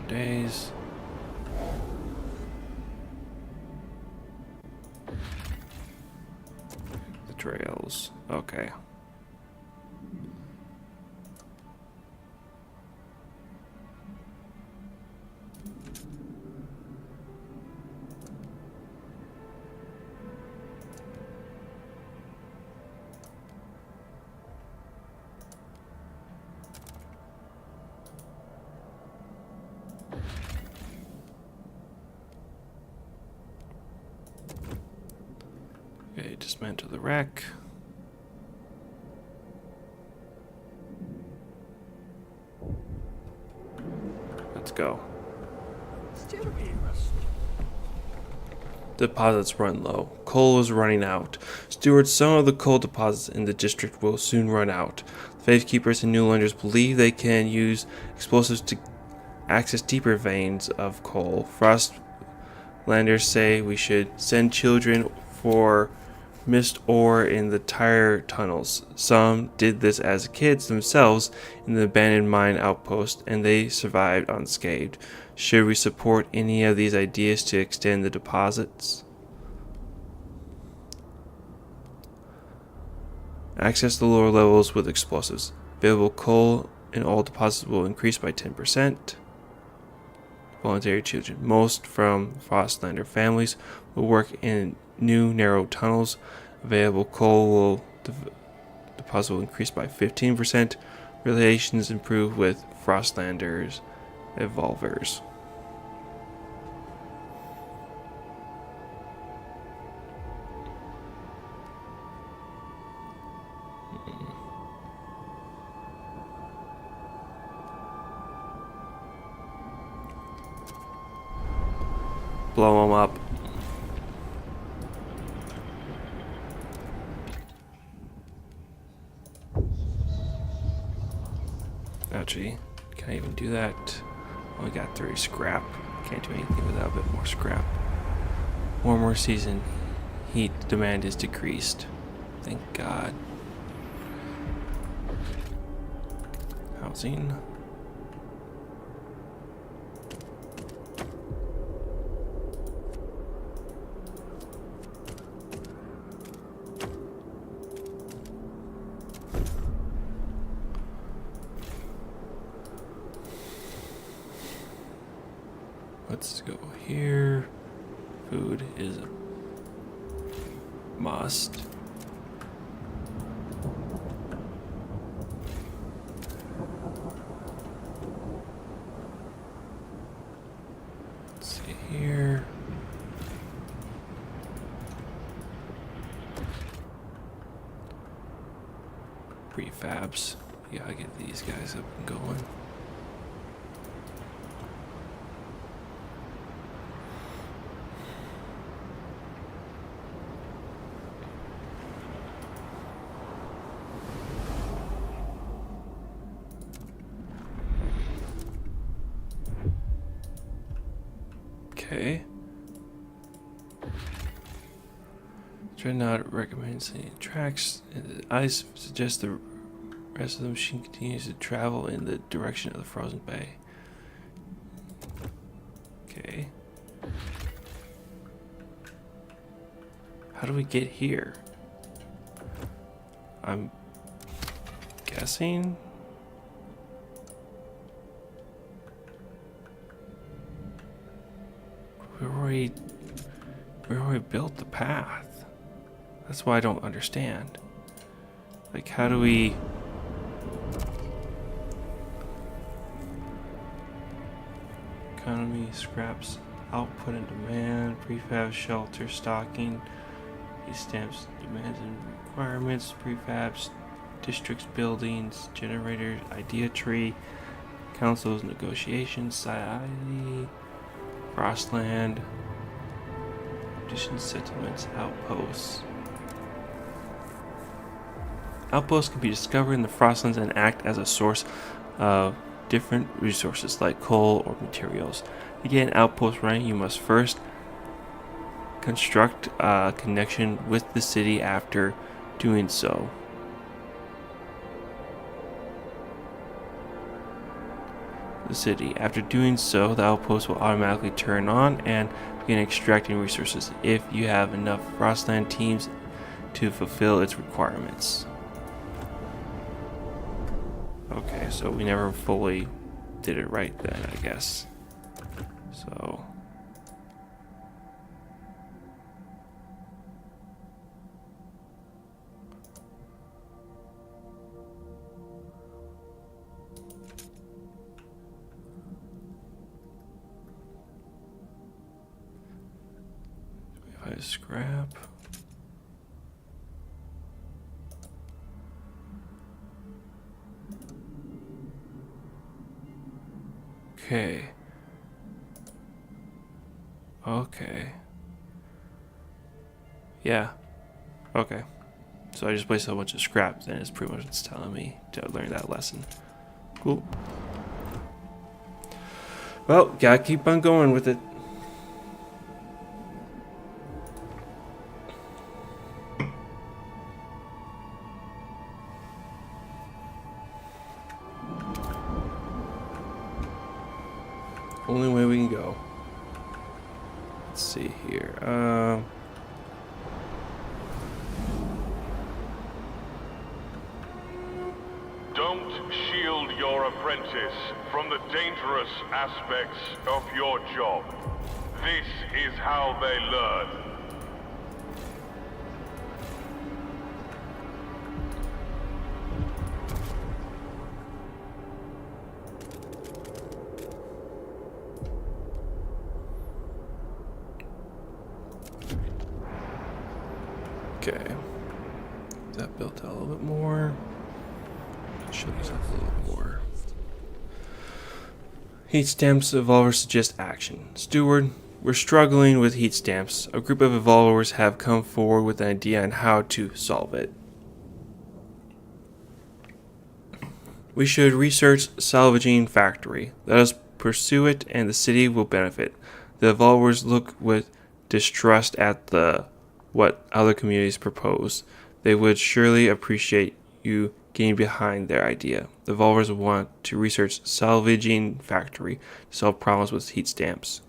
Days. The trails. Okay. Okay, dismantle the wreck. Let's go. Deposits run low. Coal is running out. Stewards, some of the coal deposits in the district will soon run out. The Faithkeepers and Newlanders believe they can use explosives to access deeper veins of coal. Frostlanders say we should send children for missed ore in the tire tunnels. Some did this as kids themselves in the abandoned mine outpost, and they survived unscathed. Should we support any of these ideas to extend the deposits? Access the lower levels with explosives. Available coal in all deposits will increase by 10%. Voluntary children. Most from Frostlander families will work in new narrow tunnels. Available coal will deposit will increase by 15%. Relations improve with Frostlanders evolvers. Blow them up. Actually, can I even do that? Only got 3 scrap. Can't do anything without a bit more scrap. Warmer season. Heat demand is decreased. Thank God. Housing. Let's go here. Food is a must. Let's see here. Prefabs. You gotta get these guys up and going. Okay. Dreadnought recommends any tracks. I suggest the rest of the machine continues to travel in the direction of the frozen bay. Okay. How do we get here? I'm guessing. We already built the path. That's why I don't understand. Like, how do we... Economy, scraps, output and demand, prefab, shelter, stocking, these stamps, demands and requirements, prefabs, districts, buildings, generators, idea tree, councils, negotiations, society, Frostland, addition settlements, outposts. Outposts can be discovered in the Frostlands and act as a source of different resources like coal or materials. To get an outpost running, you must first construct a connection with the city. After doing so, the outpost will automatically turn on and begin extracting resources if you have enough Frostland teams to fulfill its requirements. Okay, so we never fully did it right then, I guess. So... scrap. Okay. Yeah. Okay. So I just wasted a bunch of scrap, and it's pretty much what's telling me to learn that lesson. Cool. Well, gotta keep on going with it. Only way we can go. Let's see here. Don't shield your apprentice from the dangerous aspects of your job. This is how they learn. Okay. That built out a little bit more. Show these up a little more. Heat stamps evolvers suggest action. Steward, we're struggling with heat stamps. A group of evolvers have come forward with an idea on how to solve it. We should research salvaging factory. Let us pursue it and the city will benefit. The evolvers look with distrust at what other communities propose. They would surely appreciate you getting behind their idea. The evolvers want to research salvaging factory to solve problems with heat stamps.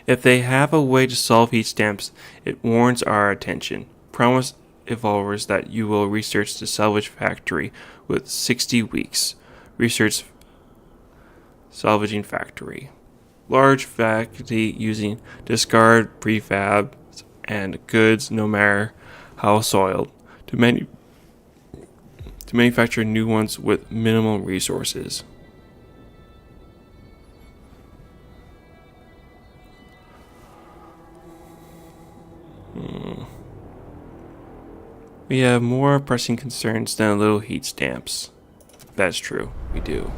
If they have a way to solve heat stamps, it warrants our attention. Promise evolvers that you will research the salvage factory with 60 weeks. Research salvaging factory. Large factory using discard prefab and goods, no matter how soiled, to manufacture new ones with minimal resources. We have more pressing concerns than little heat stamps. That's true, we do.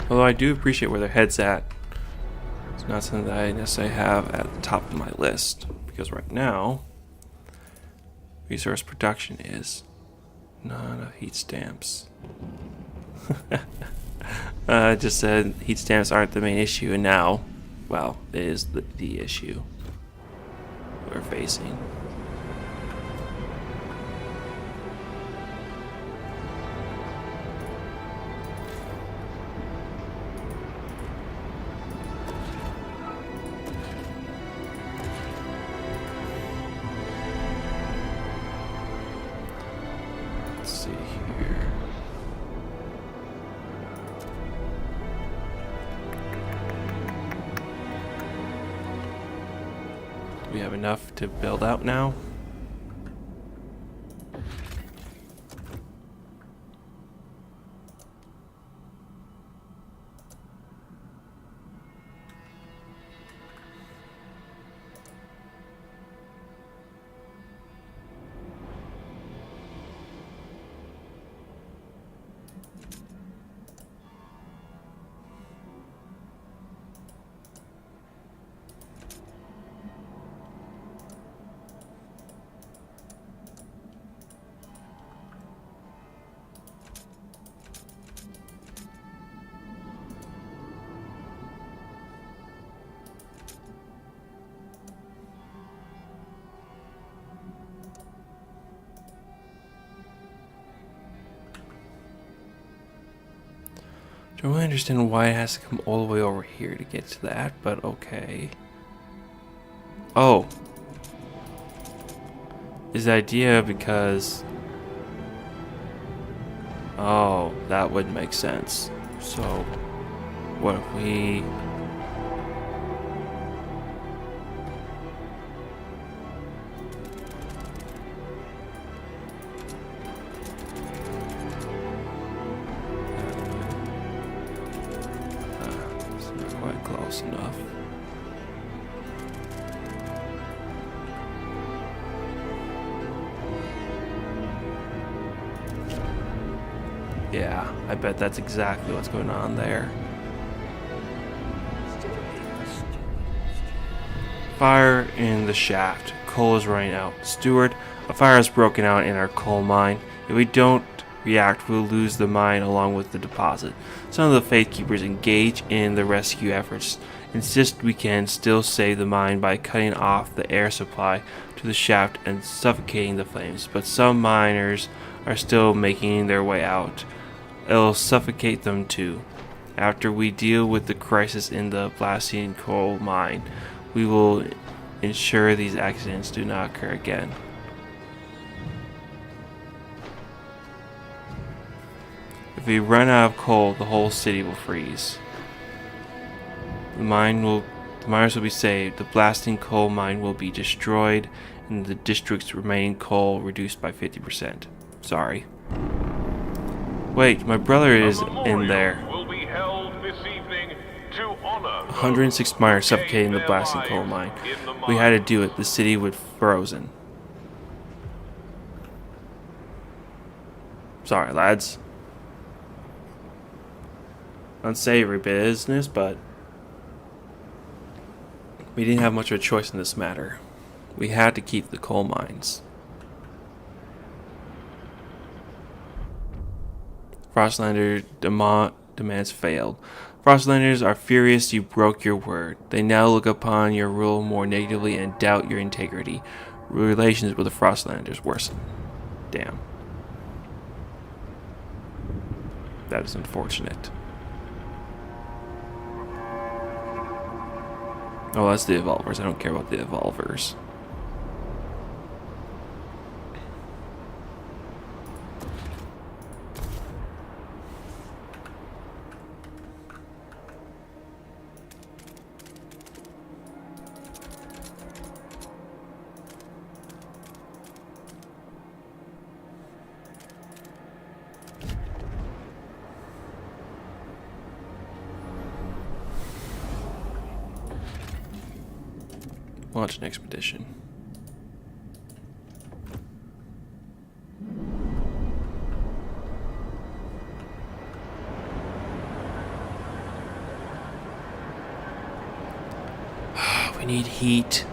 Although I do appreciate where their head's at. It's not something that I necessarily have at the top of my list. Because right now, resource production is not enough heat stamps. I just said heat stamps aren't the main issue, and now, well, it is the issue we're facing. Let's see here. Do we have enough to build out now? Don't really understand why it has to come all the way over here to get to that, but okay. Oh. Is the idea because... Oh, that would make sense. So, what if we... It's not quite close enough. Yeah, I bet that's exactly what's going on there. Fire in the shaft. Coal is running out. Steward, a fire has broken out in our coal mine. If we don't react, we'll lose the mine along with the deposit. Some of the Faith Keepers engage in the rescue efforts, insist we can still save the mine by cutting off the air supply to the shaft and suffocating the flames, but some miners are still making their way out. it'll suffocate them too. After we deal with the crisis in the blasting coal mine, we will ensure these accidents do not occur again. If we run out of coal, the whole city will freeze. The miners will be saved, the blasting coal mine will be destroyed, and the district's remaining coal reduced by 50%. Sorry. Wait, my brother is in there. Will be held this evening to honor 106 miners suffocated in the blasting coal mine. We had to do it. The city was frozen. Sorry, lads. Unsavory business, but we didn't have much of a choice in this matter. We had to keep the coal mines. Frostlander demands failed. Frostlanders are furious you broke your word. They now look upon your rule more negatively and doubt your integrity. Relations with the Frostlanders worsen. Damn. That is unfortunate. Oh, that's the Evolvers. I don't care about the Evolvers. Launch an expedition. We need heat.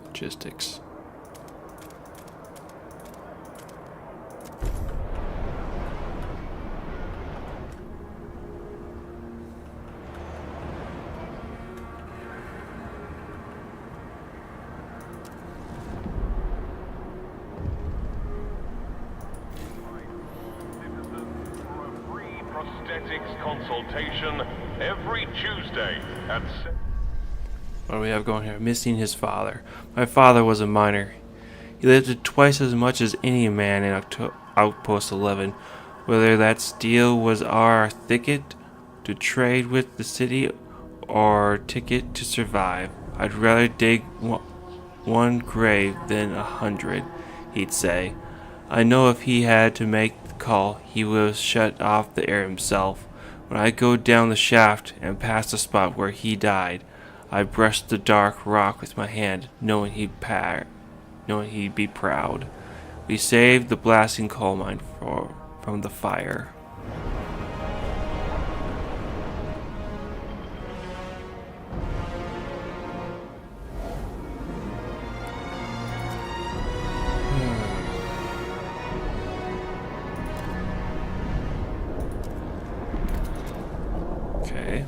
Logistics. prosthetics consultation every Tuesday at What do we have going here? Missing his father. My father was a miner. He lived twice as much as any man in Outpost 11. Whether that steel was our ticket to trade with the city or ticket to survive, I'd rather dig one grave than 100, he'd say. I know if he had to make the call, he would have shut off the air himself. When I go down the shaft and past the spot where he died, I brushed the dark rock with my hand, knowing he'd be proud. We saved the blasting coal mine from the fire. Okay.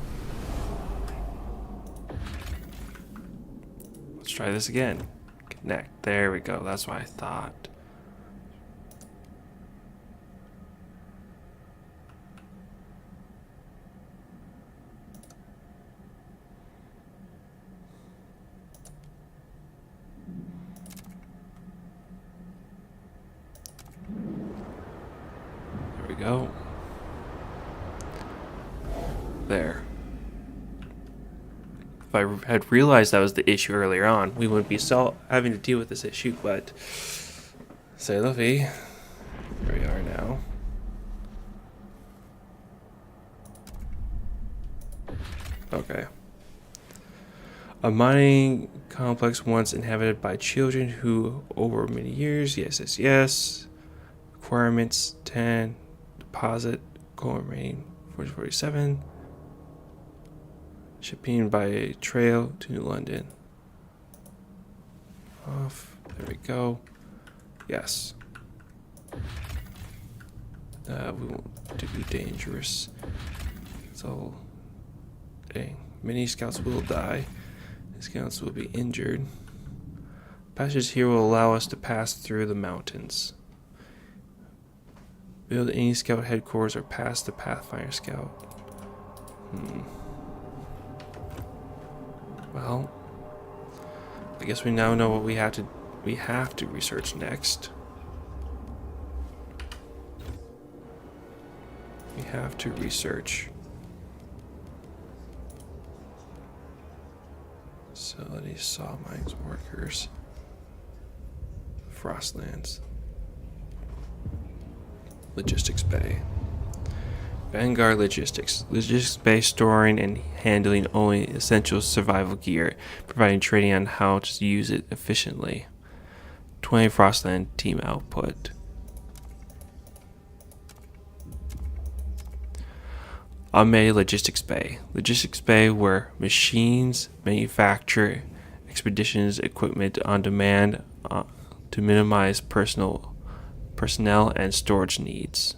Let's try this again. Connect. There we go. That's what I thought. There we go. There. If I had realized that was the issue earlier on, we wouldn't be having to deal with this issue, but c'est la vie. Here we are now. Okay. A mining complex once inhabited by children who, over many years, yes. Requirements 10, deposit, coal remaining 47. Shipping by trail to New London. Off. There we go. Yes. We won't be dangerous. So, dang. Many scouts will die. Scouts will be injured. Passage here will allow us to pass through the mountains. Build any scout headquarters or pass the Pathfinder scout. Well, I guess we now know what we have to research next. We have to research facilities, saw mines, workers, Frostlands, Logistics Bay. Vanguard Logistics. Logistics Bay storing and handling only essential survival gear, providing training on how to use it efficiently. 20 Frostland team output. Ame Logistics Bay. Logistics Bay where machines manufacture expeditions equipment on demand to minimize personnel and storage needs.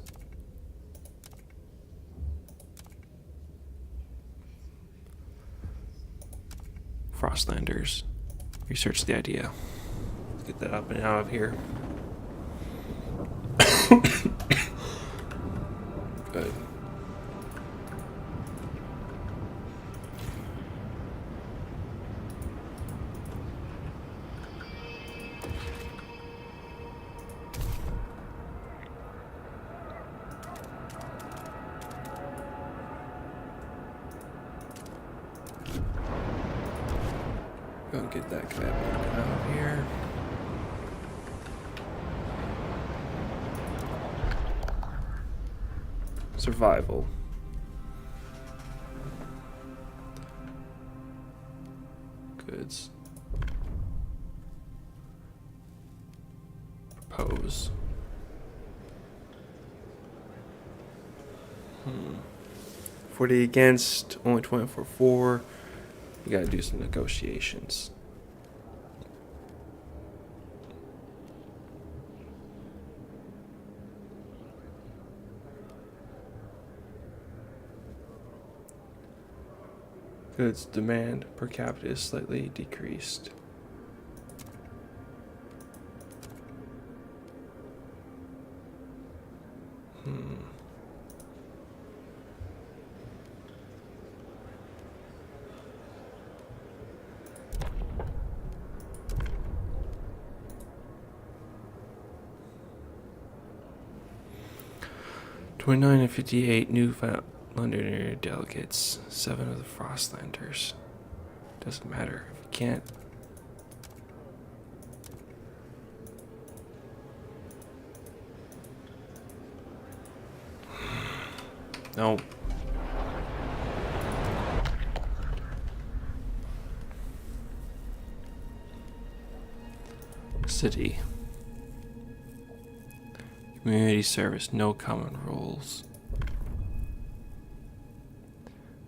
Frostlanders. Research the idea. Let's get that up and out of here. Good. Go and get that crap out of here. Survival. Goods. Propose. 40 against, only 24 for. We gotta do some negotiations. Goods demand per capita is slightly decreased. $29 and 58 new Londoner delegates. 7 of the Frostlanders. Doesn't matter if we can't. No. City. Community service, no common rules.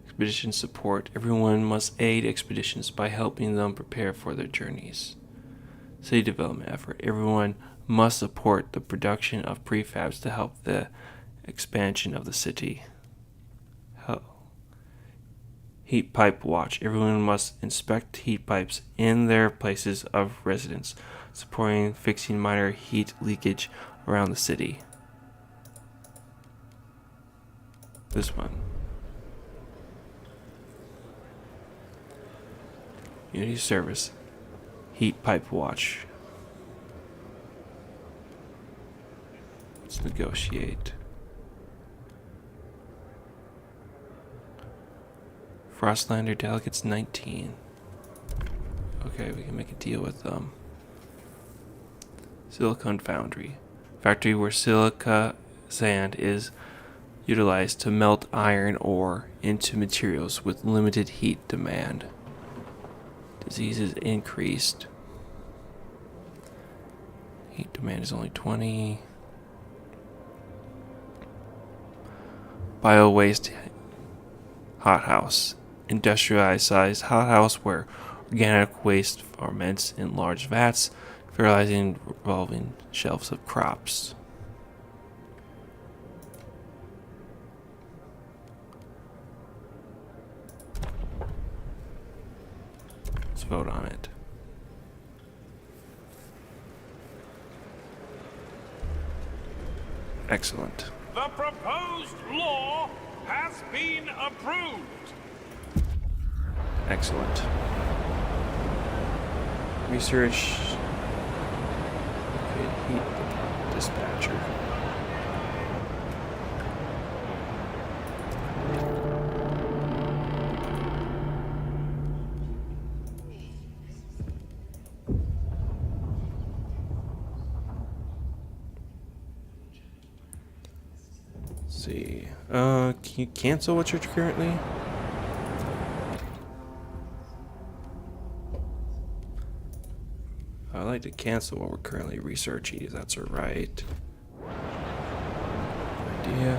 Expedition support. Everyone must aid expeditions by helping them prepare for their journeys. City development effort. Everyone must support the production of prefabs to help the expansion of the city. Heat pipe watch. Everyone must inspect heat pipes in their places of residence, supporting fixing minor heat leakage around the city. This one. Unity service. Heat pipe watch. Let's negotiate. Frostlander delegates 19. Okay, we can make a deal with them. Silicon Foundry. Factory where silica sand is utilized to melt iron ore into materials with limited heat demand. Diseases increased. Heat demand is only 20. Bio-waste hothouse. Industrialized sized hothouse where organic waste ferments in large vats, fertilizing revolving shelves of crops. vote on it. Excellent. The proposed law has been approved. Excellent. Research. Okay, heat dispatcher. Let's see. Can you cancel what you're currently? I'd like to cancel what we're currently researching, if that's alright. Idea.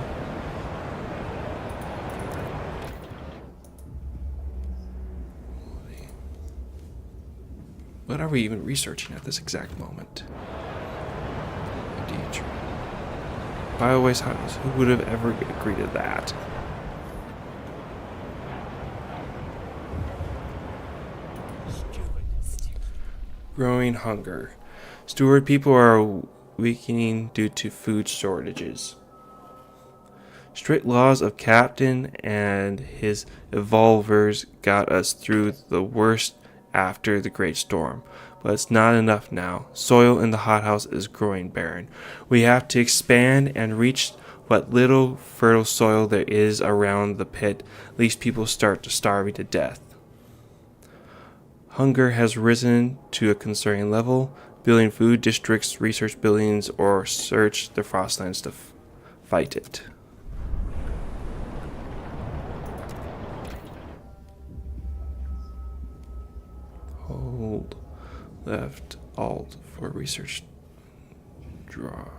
What are we even researching at this exact moment? Idea tree. Biowaste highways. Who would have ever agreed to that? Growing hunger. Steward people are weakening due to food shortages. Strict laws of Captain and his evolvers got us through the worst after the Great Storm. But it's not enough now. Soil in the hothouse is growing barren. We have to expand and reach what little fertile soil there is around the pit, lest people start starving to death. Hunger has risen to a concerning level. Building food districts, research buildings, or search the Frostlands to fight it. Hold left alt for research. Draw.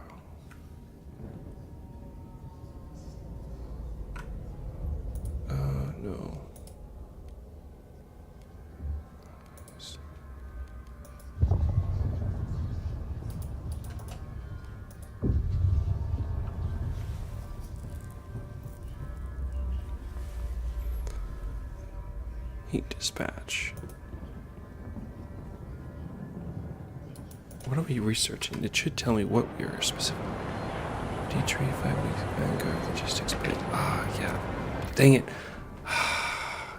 No. Heat dispatch. What are we researching? It should tell me what we are specific. D-Tree, 5 weeks, Vanguard, logistics, but yeah. Dang it.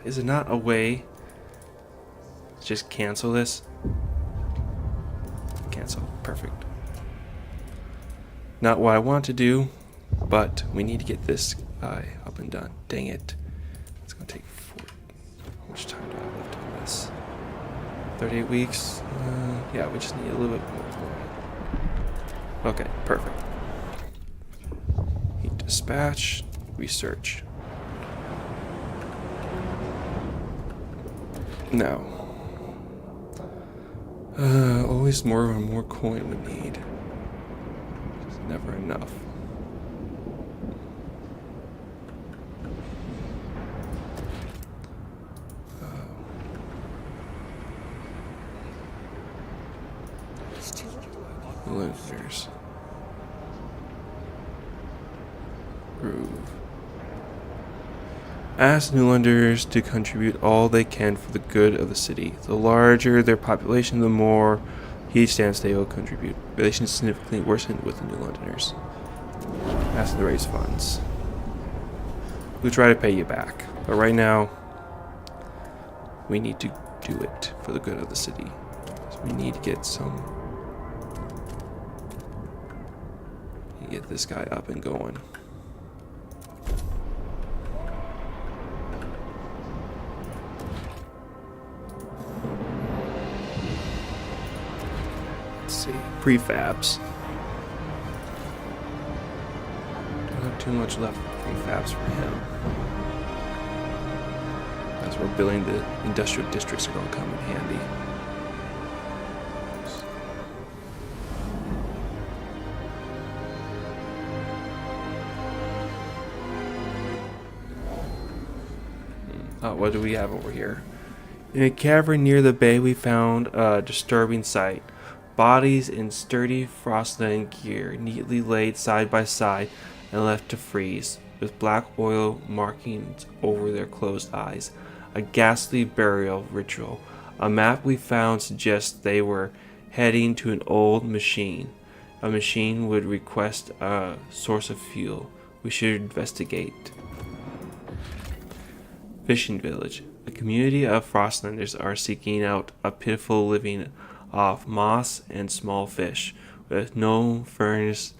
Is it not a way to just cancel this? Cancel. Perfect. Not what I want to do, but we need to get this guy up and done. Dang it. It's going to take how much time do I have left on this? 38 weeks? Yeah, we just need a little bit more. Okay, perfect. Heat dispatch, research. Now, always more and more coin we need. It's never enough. Losers. Groove. Ask Newlanders to contribute all they can for the good of the city. The larger their population, the more each stance they will contribute. Relations significantly worsened with the New Londoners. Ask them to raise funds. We'll try to pay you back, but right now, we need to do it for the good of the city. So we need to get get this guy up and going. Let's see, prefabs. Don't have too much left for prefabs for him. As we're building the industrial districts are going to come in handy. What do we have over here? In a cavern near the bay, we found a disturbing sight. Bodies in sturdy Frostland gear, neatly laid side by side and left to freeze, with black oil markings over their closed eyes. A ghastly burial ritual. A map we found suggests they were heading to an old machine. A machine would request a source of fuel. We should investigate. Fishing village. A community of Frostlanders are seeking out a pitiful living off moss and small fish. With no furnace,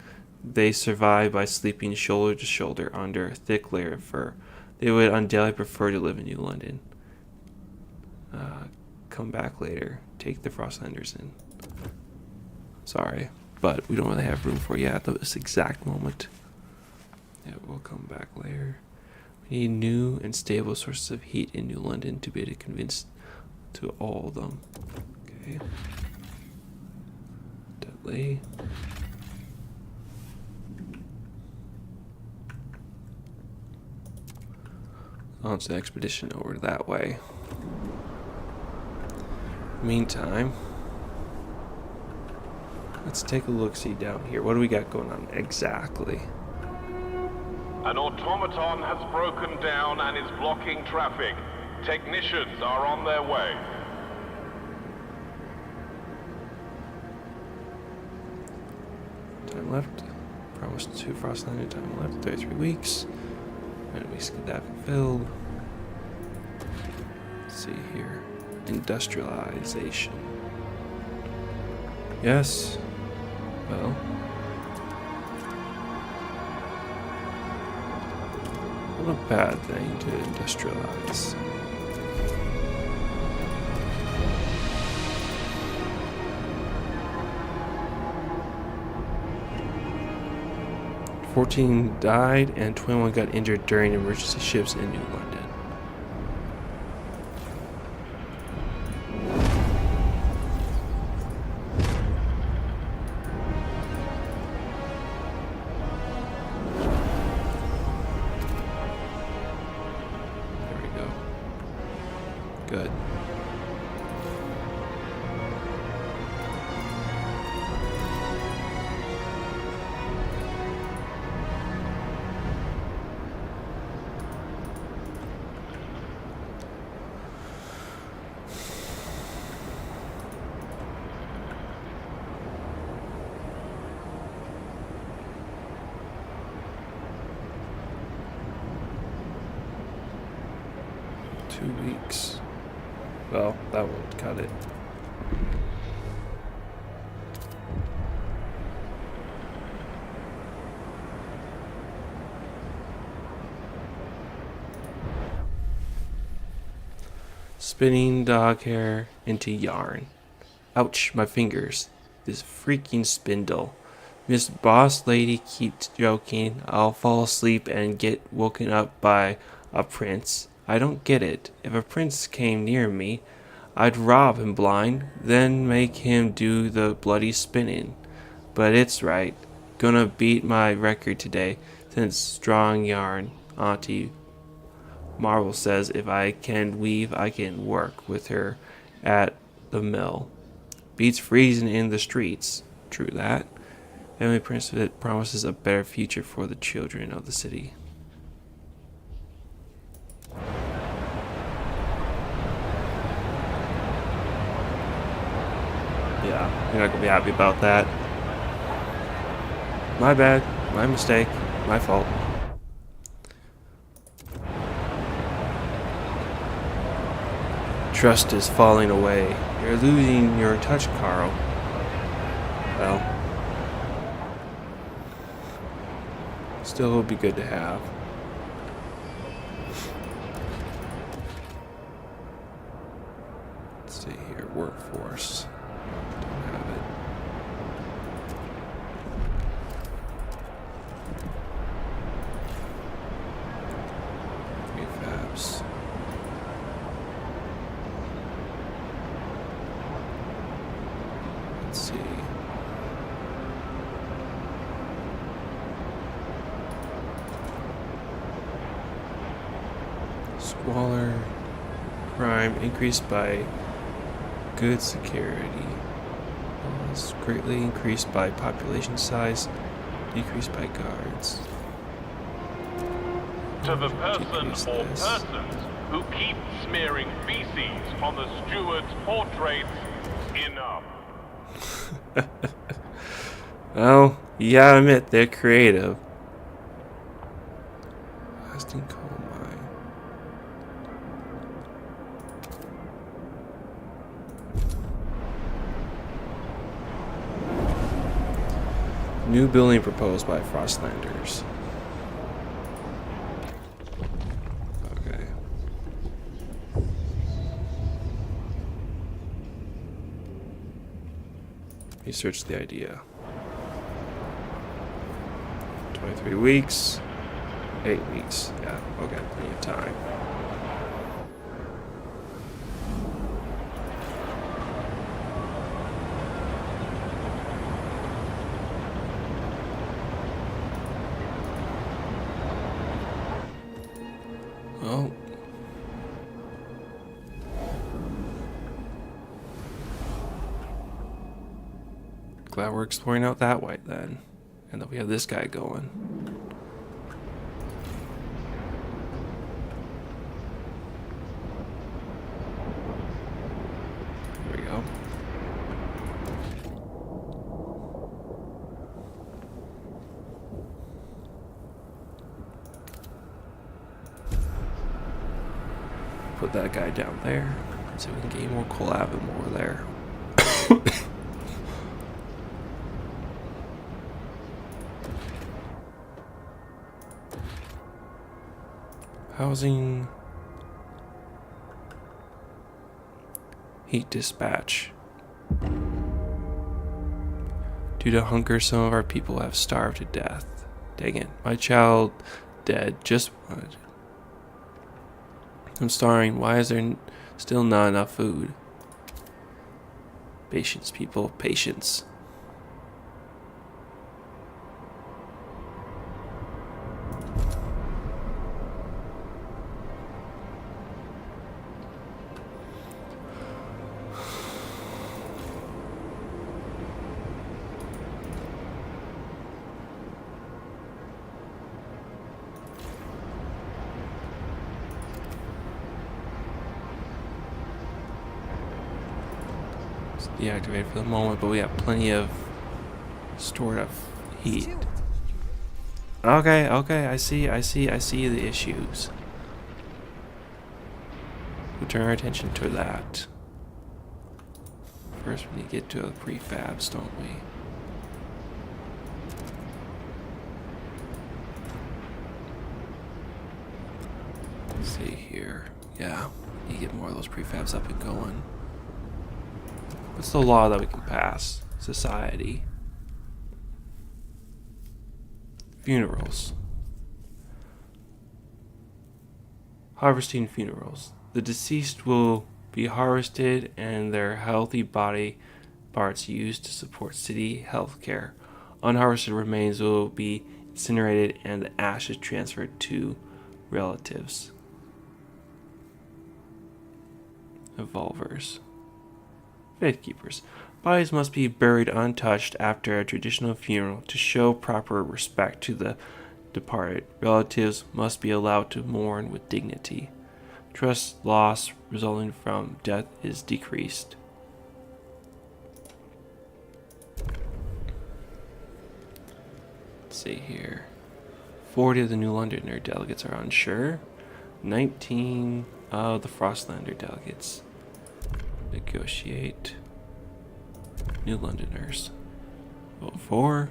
they survive by sleeping shoulder to shoulder under a thick layer of fur. They would undoubtedly prefer to live in New London. Come back later. Take the Frostlanders in. Sorry, but we don't really have room for you at this exact moment. Yeah, we'll come back later. We need new and stable sources of heat in New London to be able to convince to all of them. Okay. Dudley. Launch the expedition over that way. Meantime, let's take a look-see down here. What do we got going on exactly? An automaton has broken down and is blocking traffic. Technicians are on their way. Time left. Promised to Frostlander. Time left. 33 weeks. And we get that fulfilled. Let's see here. Industrialization. Yes. Well. Not a bad thing to industrialize. "14 died and 21 got injured during emergency shifts in New London." Good. Two weeks. Well, that won't cut it. Spinning dog hair into yarn. Ouch, my fingers. This freaking spindle. Miss Boss Lady keeps joking I'll fall asleep and get woken up by a prince. I don't get it. If a prince came near me, I'd rob him blind, then make him do the bloody spinning. But it's right. Gonna beat my record today, since drawing yarn. Auntie Marvel says if I can weave, I can work with her at the mill. Beats freezing in the streets. True that. Family prince promises a better future for the children of the city. Yeah, you're not gonna be happy about that. My bad, my mistake, my fault. Trust is falling away. You're losing your touch, Carl. Well, still would be good to have. Let's see here, workforce. Don't have it. Refabs. Let's see. Squalor. Crime increased by good security. Laws greatly increased by population size. Decreased by guards. To the person Decrease or this. persons who keep smearing feces on the steward's portraits enough. Well, you gotta admit, they're creative. Blasting coal mine. New building proposed by Frostlanders. Okay. Research the idea. 23 weeks. 8 weeks. Yeah, okay, plenty of time. Oh. Glad we're exploring out that way then. And that we have this guy going. There we go. Put that guy down there. So we can gain more collab and more there. Housing. Heat dispatch. Due to hunger, some of our people have starved to death. Dang it. My child dead. Just what? I'm starving. Why is there still not enough food? Patience, people. Patience. Deactivated for the moment, but we have plenty of stored up heat. Okay, I see the issues. We'll turn our attention to that. First we need to get to the prefabs, don't we? Let's see here. Yeah, we need to get more of those prefabs up and going. What's the law that we can pass? Society. Funerals. Harvesting funerals. The deceased will be harvested and their healthy body parts used to support city health care. Unharvested remains will be incinerated and the ashes transferred to relatives. Evolvers. Faithkeepers. Bodies must be buried untouched after a traditional funeral to show proper respect to the departed. Relatives must be allowed to mourn with dignity. Trust loss resulting from death is decreased. Let's see here. 40 of the New Londoner delegates are unsure. 19 of the Frostlander delegates. Negotiate. New Londoners. Vote for.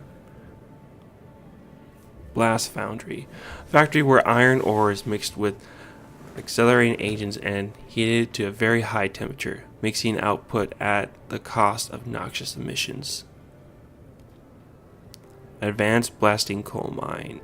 Blast Foundry. Factory where iron ore is mixed with accelerating agents and heated to a very high temperature, mixing output at the cost of noxious emissions. Advanced blasting coal mine.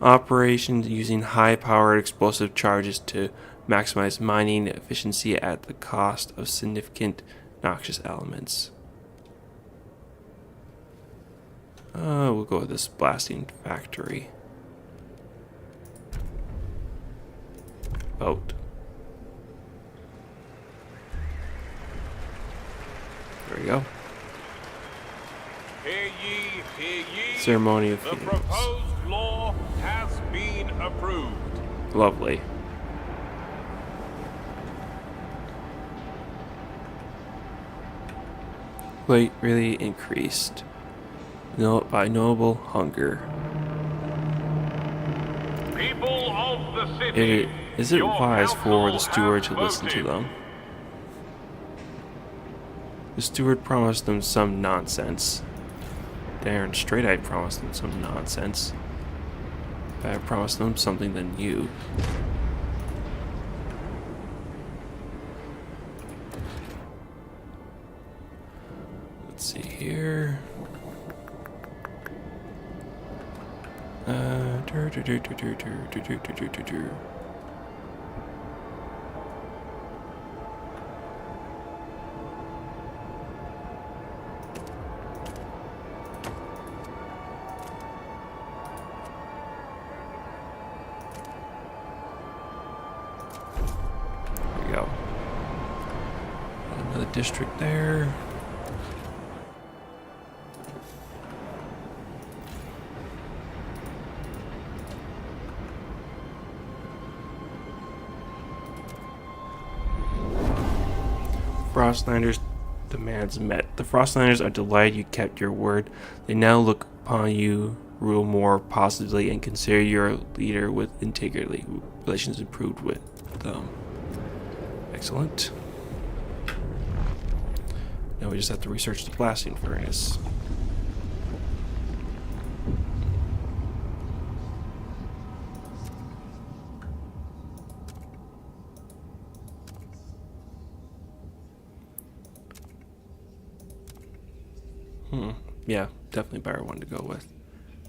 Operations using high-powered explosive charges to maximize mining efficiency at the cost of significant noxious elements. We'll go with this blasting factory. Vote. There we go. Hear ye, hear ye. Ceremony of The Feelings. proposed law has been approved. Lovely. Weight really increased. By noble hunger. People of the city, Is it your wise for the council steward has to listen to voted. them? The steward promised them some nonsense. Darn straight I promised them some nonsense. I promised them something than you. Let's see here. Dur, dur, dur, dur, dur, dur, dur, dur, dur, dur, dur. There we go. Another district there. Frostlanders' demands met. The Frostlanders are delighted you kept your word. They now look upon you rule more positively and consider your leader with integrity. Relations improved with them. Excellent. Now we just have to research the blasting furnace. Yeah, definitely better one to go with.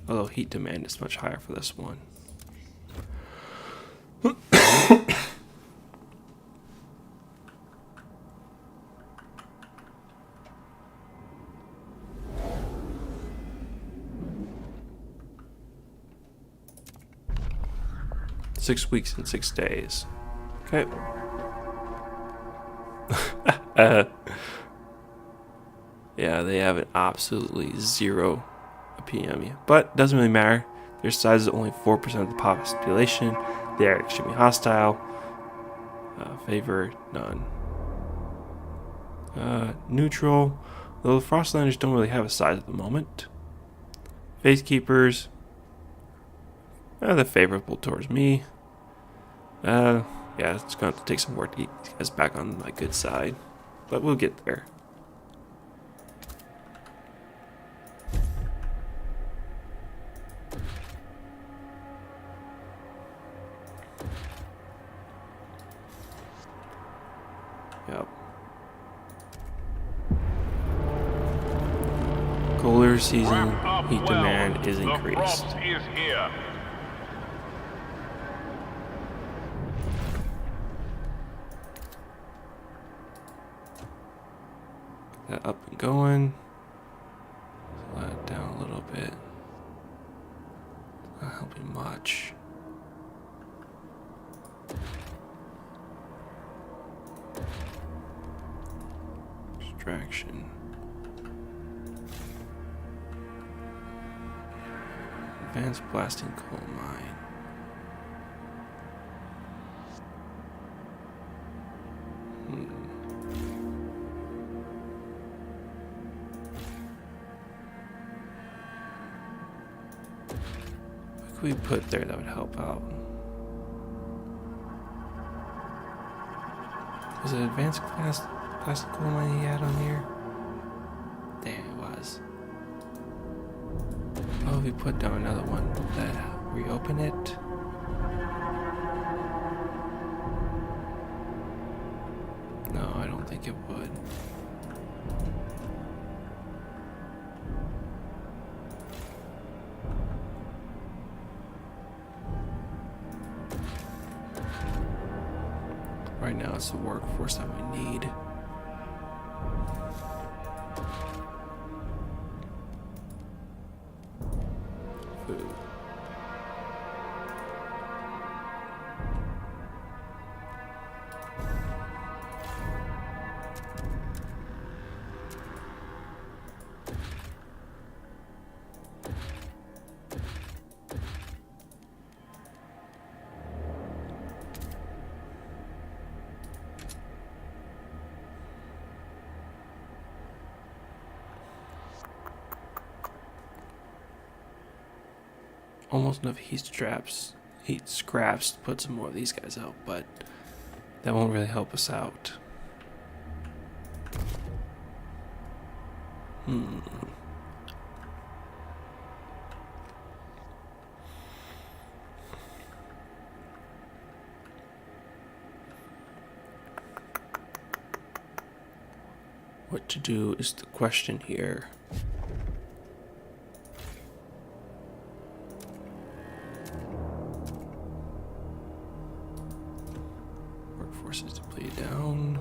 Although heat demand is much higher for this one. Six weeks and 6 days. Okay. Yeah, they have an absolutely zero opinion, but doesn't really matter. Their size is only 4% of the population. They are extremely hostile. Favor none. Neutral. Though the Frostlanders don't really have a size at the moment. Faithkeepers. They're favorable towards me. Yeah, it's going to have to take some work to get these guys back on my good side, but we'll get there. Yep. Colder season Wrap up heat well. demand is The increased. frost is here. That up and going. Let it down a little bit. Not helping much. Distraction. Advanced blasting coal mine. What could we put there that would help out? Was it advanced plastic coal mine he had on here? There it was. Oh, if we put down another one, would that reopen it? No, I don't think it would. Right now it's the workforce that we need. Food. almost enough heat scraps to put some more of these guys out, but that won't really help us out. What to do is the question here. Workforce is depleted down.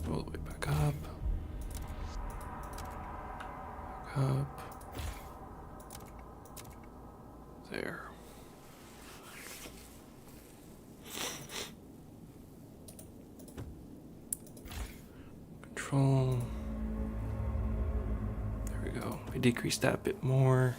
All the way back up. Back up. There. Control. There we go. I decreased that a bit more.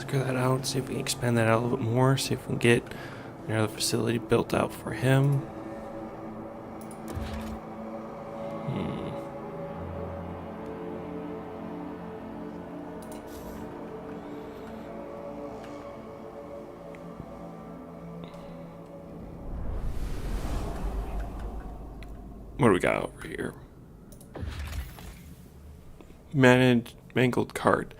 Clear that out, see if we can expand that out a little bit more, see if we can get another facility built out for him. What do we got over here? Mangled cart.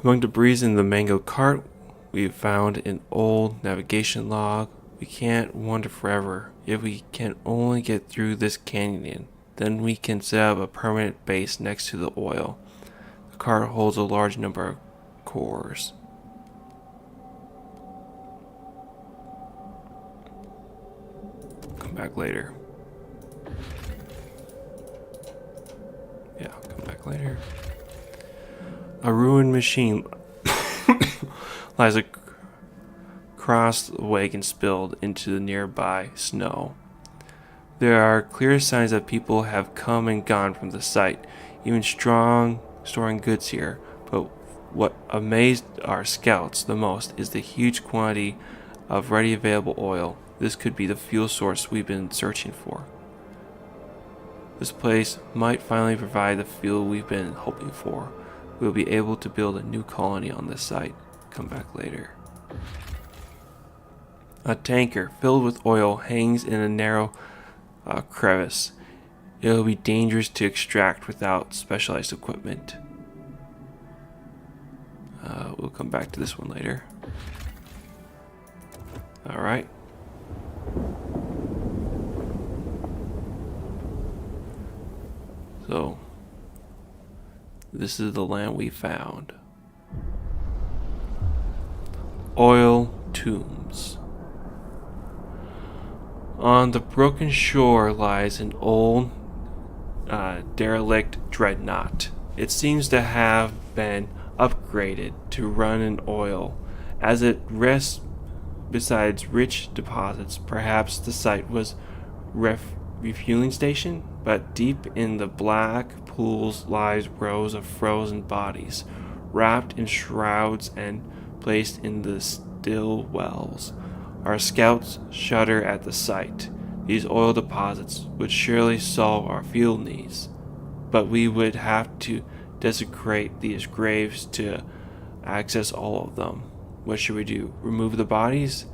Among debris in the mangled cart, we have found an old navigation log. We can't wander forever. If we can only get through this canyon, then we can set up a permanent base next to the oil. The cart holds a large number of cores. Come back later. Yeah, I'll come back later. A ruined machine lies across the wagon, spilled into the nearby snow. There are clear signs that people have come and gone from the site, even storing goods here. But what amazed our scouts the most is the huge quantity of ready available oil. This could be the fuel source we've been searching for. This place might finally provide the fuel we've been hoping for. We'll be able to build a new colony on this site. Come back later. A tanker filled with oil hangs in a narrow crevice. It'll be dangerous to extract without specialized equipment. We'll come back to this one later. Alright. So, this is the land we found. Oil tombs. On the broken shore lies an old derelict dreadnought. It seems to have been upgraded to run an oil. As it rests beside rich deposits, perhaps the site was refueling station, but deep in the black pools lies rows of frozen bodies, wrapped in shrouds and placed in the still wells. Our scouts shudder at the sight. These oil deposits would surely solve our fuel needs, but we would have to desecrate these graves to access all of them. What should we do? Remove the bodies?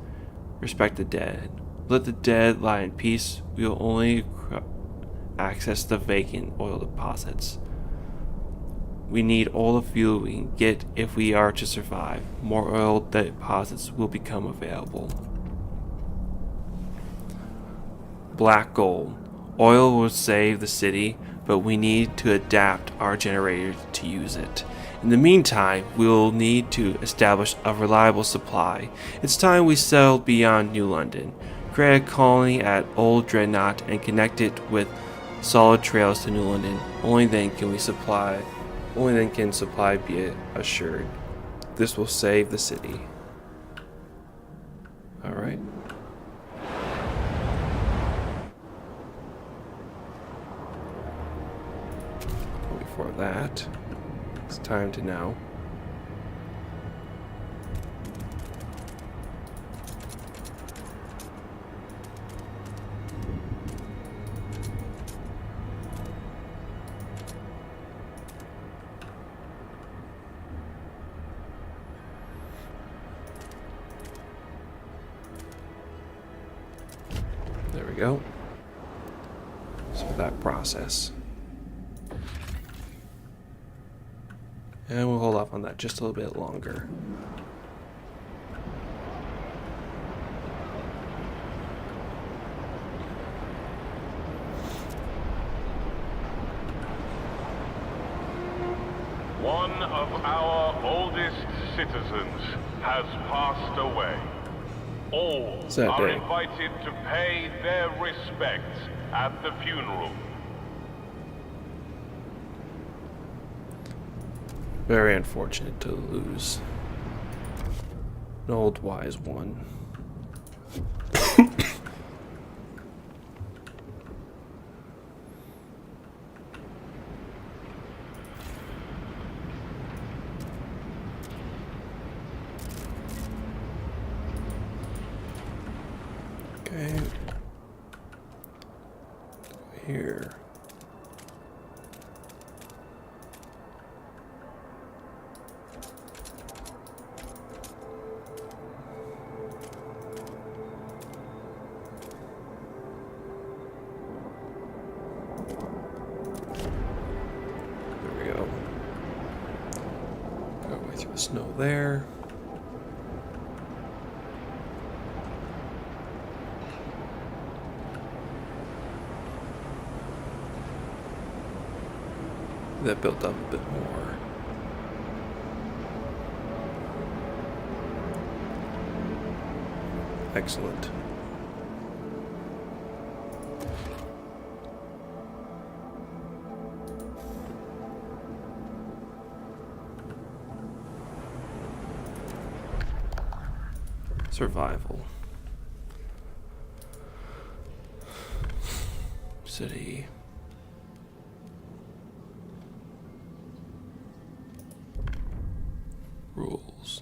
Respect the dead. Let the dead lie in peace. We will only access the vacant oil deposits. We need all the fuel we can get if we are to survive. More oil deposits will become available. Black gold. Oil will save the city, but we need to adapt our generator to use it. In the meantime, we'll need to establish a reliable supply. It's time we settled beyond New London, create a colony at Old Dreadnought, and connect it with solid trails to New London. Only then can supply be assured. This will save the city. All right. Before that, it's time to know. There we go. So that process. And we'll hold off on that just a little bit longer. One of our oldest citizens has passed away. All Sad are day. invited to pay their respects at the funeral. Very unfortunate to lose an old wise one. Okay. Here. There we go. Go way through the snow there. That built up a bit more. Excellent. Survival. City. Rules.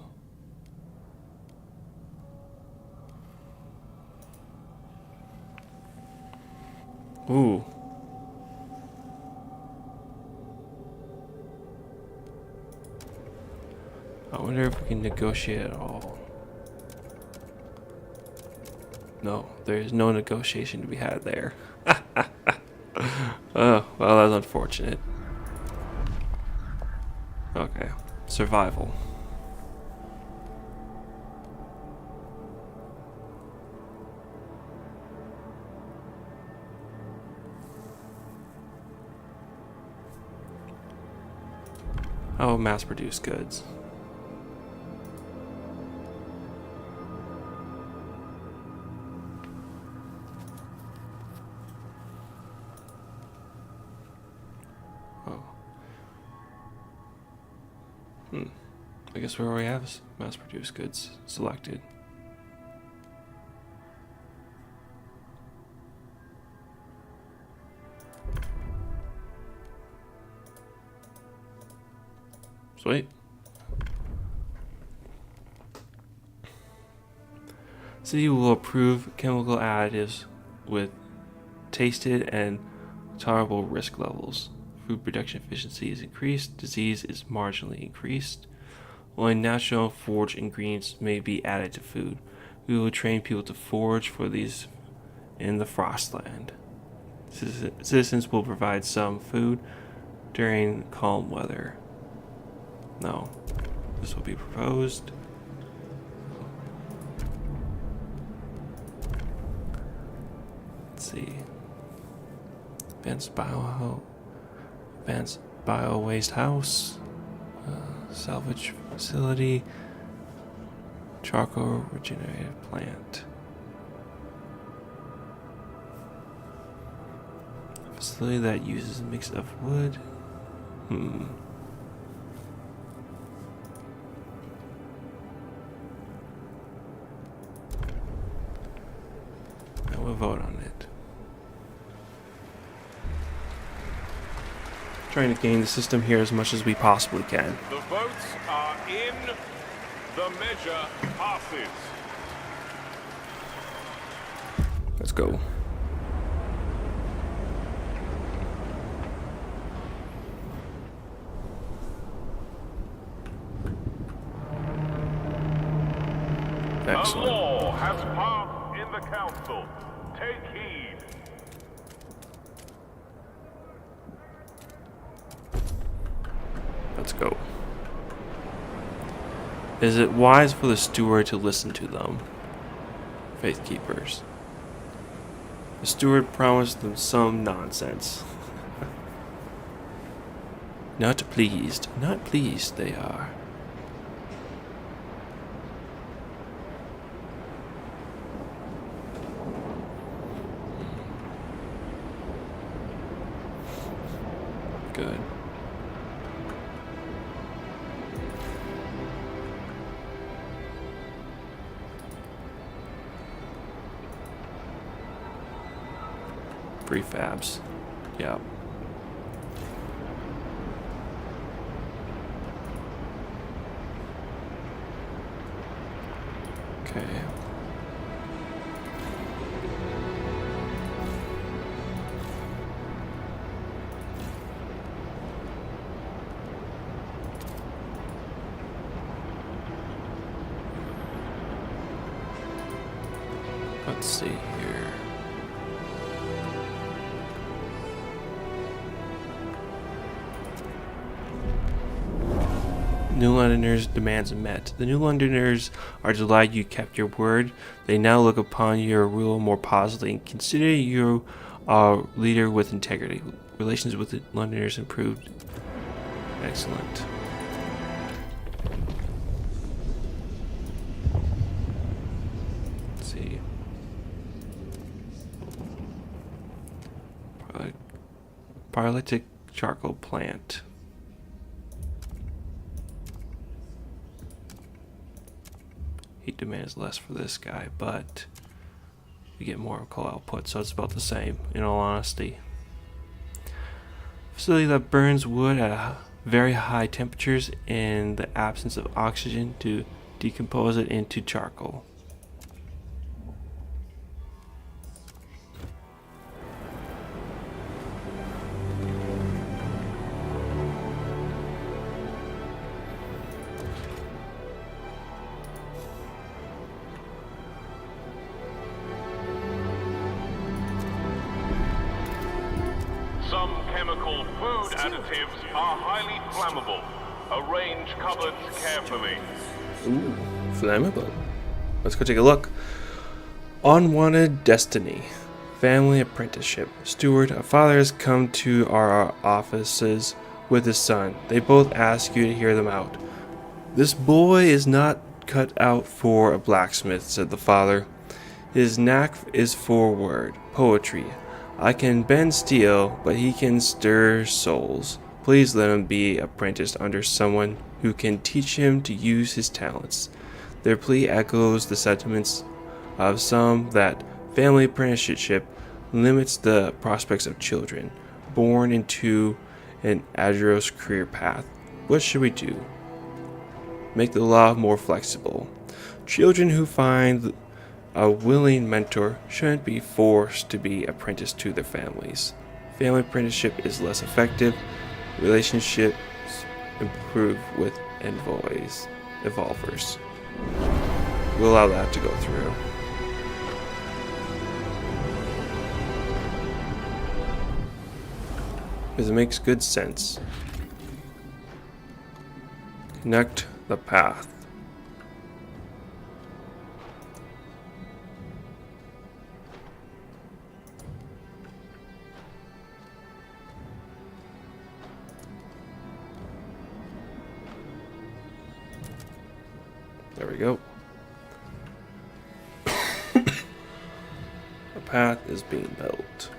Ooh. I wonder if we can negotiate at all. No, there is no negotiation to be had there. Oh, well, that's unfortunate. Okay, survival. Oh, mass-produced goods. Oh. I guess we already have mass-produced goods selected. Sweet. City will approve chemical additives with tasted and tolerable risk levels. Food production efficiency is increased. Disease is marginally increased. Only natural foraged ingredients may be added to food. We will train people to forage for these in the Frostland. Citizens will provide some food during calm weather. No, this will be proposed. Let's see. Advanced biohealth. Advanced bio waste house. Salvage facility. Charcoal regenerative plant. Facility that uses a mix of wood. I will vote on it. Trying to game the system here as much as we possibly can. The votes are in. The measure passes. Let's go. A Excellent. law has passed in the council. Take heed. Let's go. Is it wise for the steward to listen to them? Faith keepers. The steward promised them some nonsense. Not pleased they are. Good. Prefabs. Yeah. Okay. Let's see here. New Londoners' demands met. The New Londoners are delighted you kept your word. They now look upon your rule more positively and consider you a leader with integrity. Relations with the Londoners improved. Excellent. Let's see. Paralytic charcoal plant. Heat demand is less for this guy, but we get more coal output, so it's about the same, in all honesty. Facility that burns wood at very high temperatures in the absence of oxygen to decompose it into charcoal. Some chemical food additives are highly flammable. Arrange cupboards carefully. Ooh, flammable. Let's go take a look. Unwanted destiny. Family apprenticeship. Steward, a father has come to our offices with his son. They both ask you to hear them out. This boy is not cut out for a blacksmith, said the father. His knack is for word, poetry. I can bend steel, but he can stir souls. Please let him be apprenticed under someone who can teach him to use his talents. Their plea echoes the sentiments of some that family apprenticeship limits the prospects of children born into an adverse career path. What should we do? Make the law more flexible. Children who find a willing mentor shouldn't be forced to be apprenticed to their families. Family apprenticeship is less effective. Relationships improve with evolvers. We'll allow that to go through. Because it makes good sense. Connect the path. There we go. A path is being built.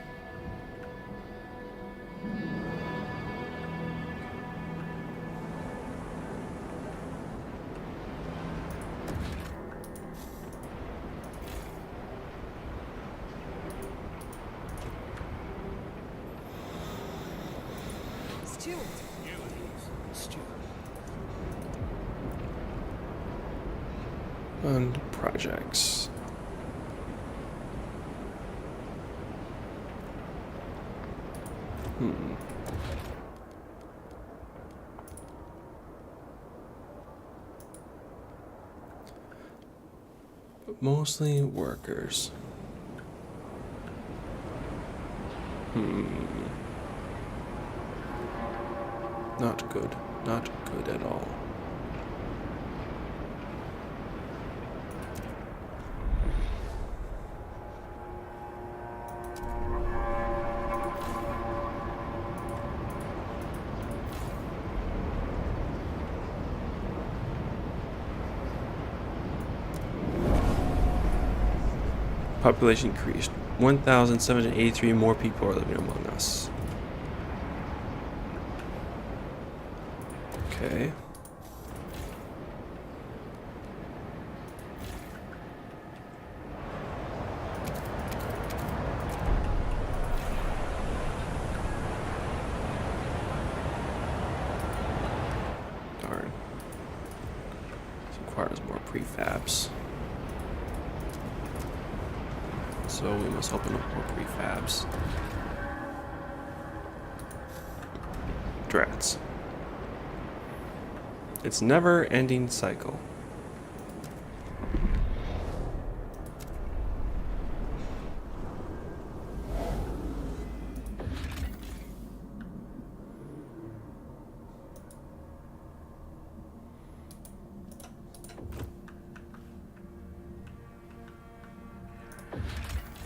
Fund projects. But mostly workers. Not good. Not good at all. Population increased. 1,783 more people are living among us. Okay. Darn. This requires more prefabs. So we must open up more prefabs. Drats. It's never-ending cycle.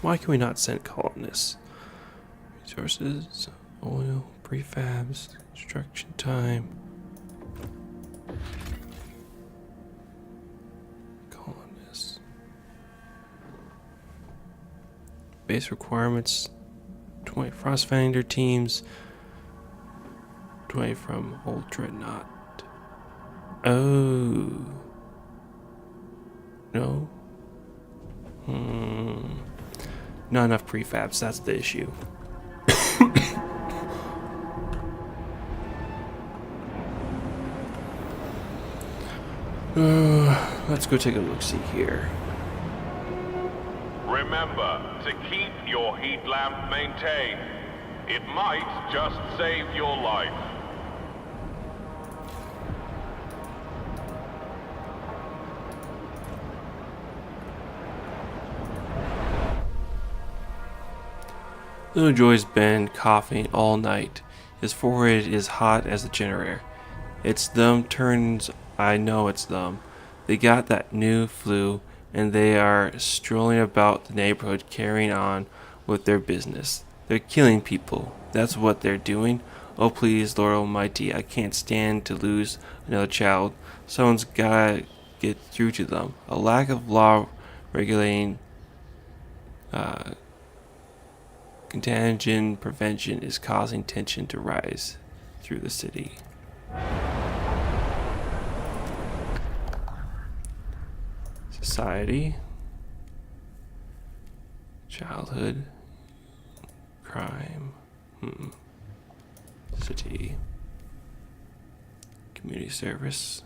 Why can we not send colonists? Resources, oil, prefabs, construction time. Colonists. Base requirements. 20 Frostfinder teams. 20 from Old Dreadnought. Oh. No. Not enough prefabs, that's the issue. Let's go take a look-see here. Remember to keep your heat lamp maintained. It might just save your life. Little Joy's been coughing all night. His forehead is hot as a generator. It's them turns, I know it's them. They got that new flu, and they are strolling about the neighborhood carrying on with their business. They're killing people. That's what they're doing. Oh please, Lord Almighty, I can't stand to lose another child. Someone's gotta get through to them. A lack of law regulating contagion prevention is causing tension to rise through the city. Society, childhood, crime, city, community service,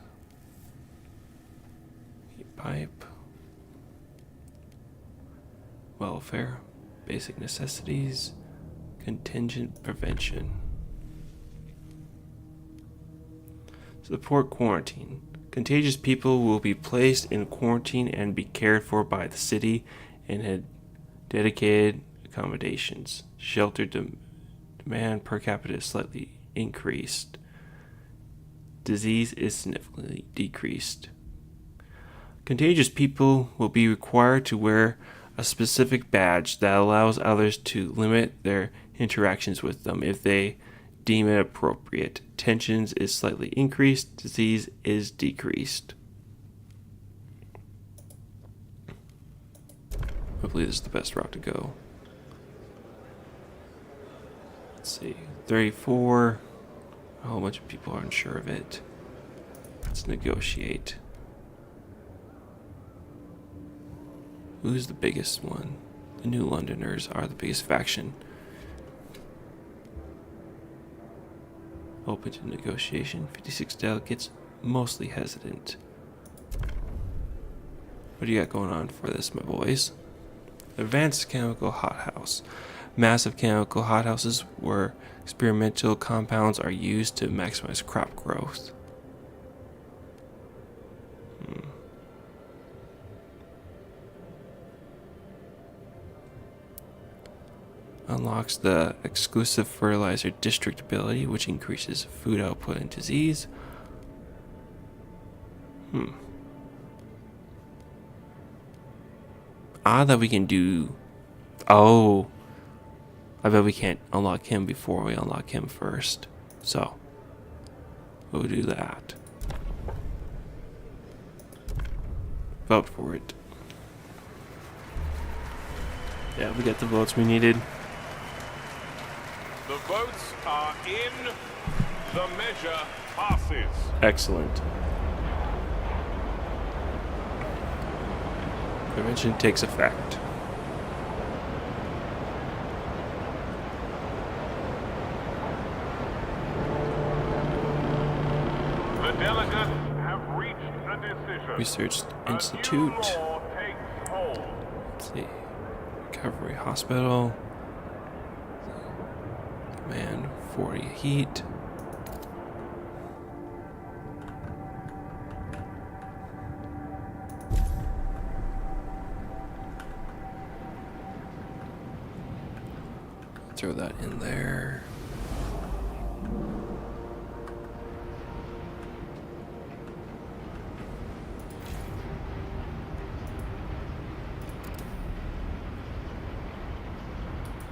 heat pipe, welfare, basic necessities, contingent prevention. Support quarantine. Contagious people will be placed in quarantine and be cared for by the city and had dedicated accommodations. Shelter demand per capita is slightly increased. Disease is significantly decreased. Contagious people will be required to wear a specific badge that allows others to limit their interactions with them if they deem it appropriate. Tensions is slightly increased. Disease is decreased. believe this is the best route to go. Let's see. 34. A whole bunch of people are unsure of it. Let's negotiate. Who's the biggest one? The New Londoners are the biggest faction. Open to negotiation. 56 delegates, mostly hesitant. What do you got going on for this, my boys? Advanced chemical hothouse. Massive chemical hothouses where experimental compounds are used to maximize crop growth. Unlocks the exclusive fertilizer district ability, which increases food output and disease. That we can do. Oh, I bet we can't unlock him before we unlock him first. So, we'll do that. Vote for it. Yeah, we got the votes we needed. The votes are in. The measure passes. Excellent. Convention takes effect. The delegates have reached a decision. Research A new Institute. law takes hold. Let's see. Recovery Hospital. Command 40 heat. Throw that in there.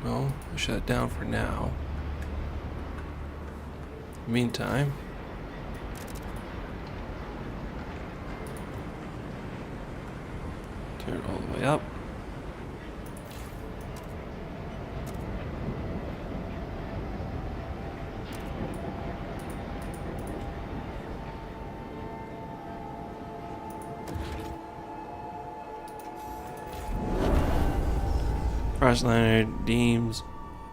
Well, we'll shut it down for now. Meantime, turn it all the way up. Frostlander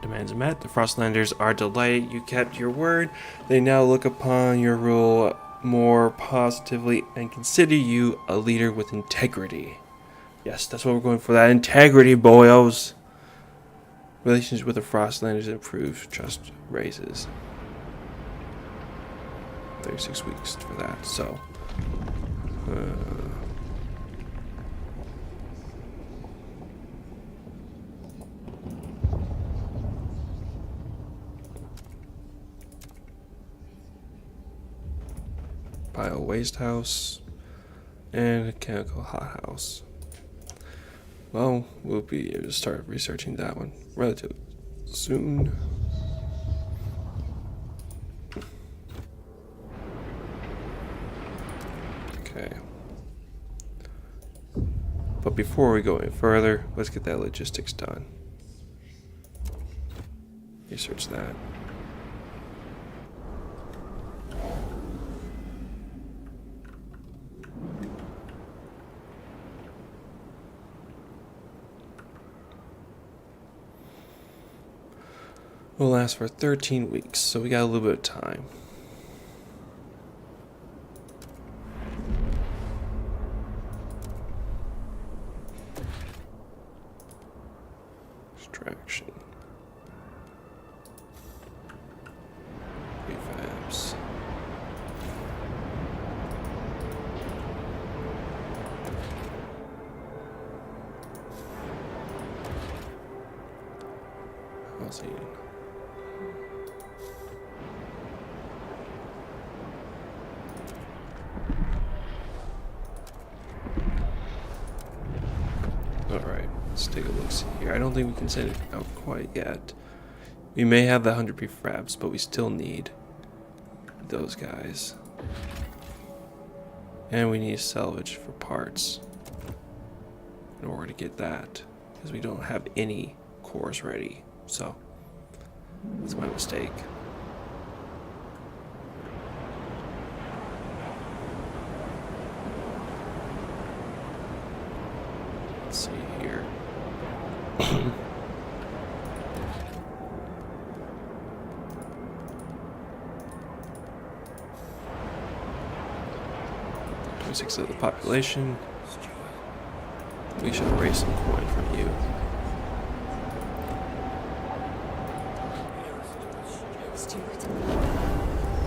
demands met. The Frostlanders are delighted you kept your word. They now look upon your rule more positively and consider you a leader with integrity. Yes, that's what we're going for, that integrity, boyos. Relations with the Frostlanders improve, trust raises. 36 weeks for that, so. Bio waste house and a chemical hothouse. Well, we'll be able to start researching that one relatively soon. Okay. But before we go any further, let's get that logistics done. Research that. Will last for 13 weeks, so we got a little bit of time. Extraction. Prefabs. Housing. Alright, let's take a look here. I don't think we can send it out quite yet. We may have the 100 prefabs, but we still need those guys. And we need salvage for parts in order to get that. because we don't have any cores ready. So that's my mistake. Let's see here. Of the population. We shall raise some coin from you.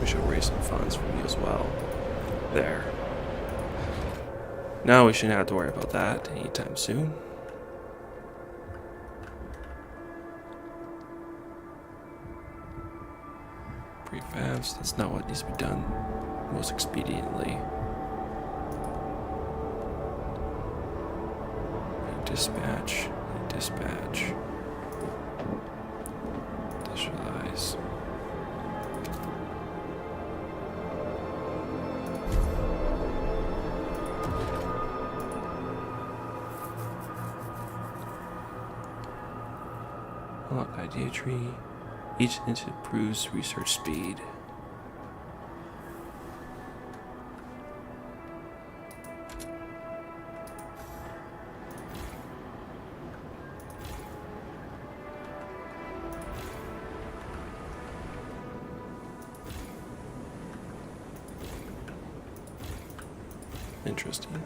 We shall raise some funds from you as well. There. Now we shouldn't have to worry about that anytime soon. Prefabs, that's not what needs to be done most expediently. Dispatch, dispatch, industrialize. Unlock idea tree. Each instance improves research speed. Interesting.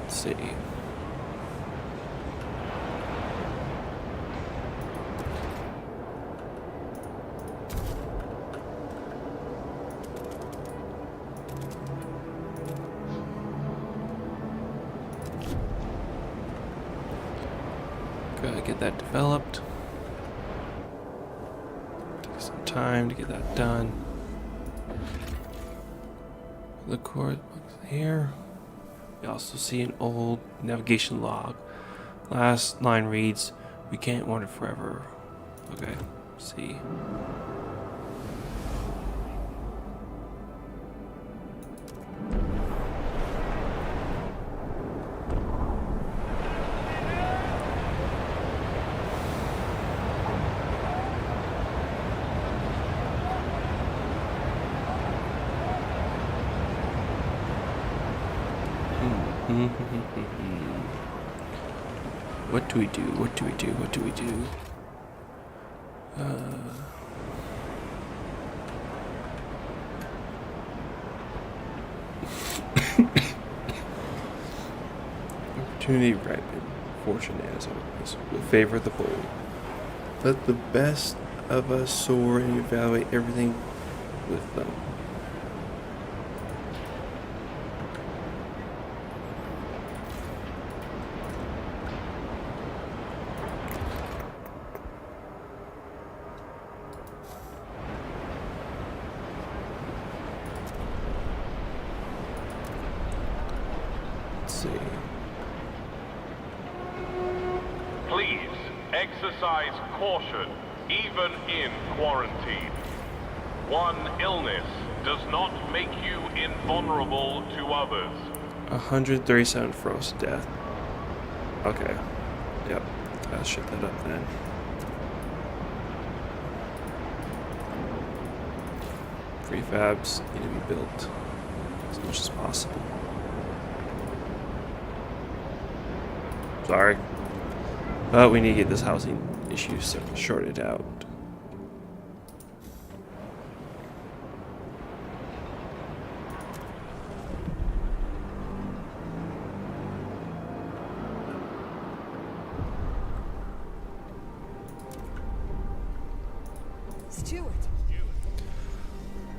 Let's see. Gotta get that developed. Take some time to get that done. The core here. We also see an old navigation log. Last line reads, "We can't wander forever." Okay, see. What do we do? What do we do? What do we do? Opportunity ripen. Fortune, as always, will favor the bold. Let the best of us soar and evaluate everything with them. See. Please exercise caution, even in quarantine. One illness does not make you invulnerable to others. 137 frozen death. Okay. Yep. I'll shut that up then. Prefabs need to be built as much as possible. Sorry. But we need to get this housing issue sorted out. Stewart.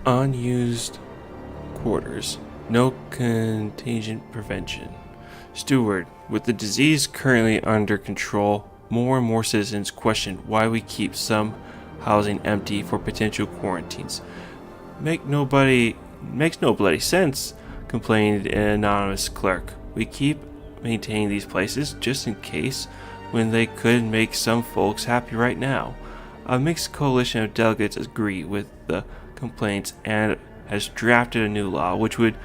Unused quarters. No contagion prevention. Steward, with the disease currently under control, more and more citizens question why we keep some housing empty for potential quarantines. Makes no bloody sense, complained an anonymous clerk. We keep maintaining these places just in case when they could make some folks happy right now. A mixed coalition of delegates agree with the complaints and has drafted a new law which would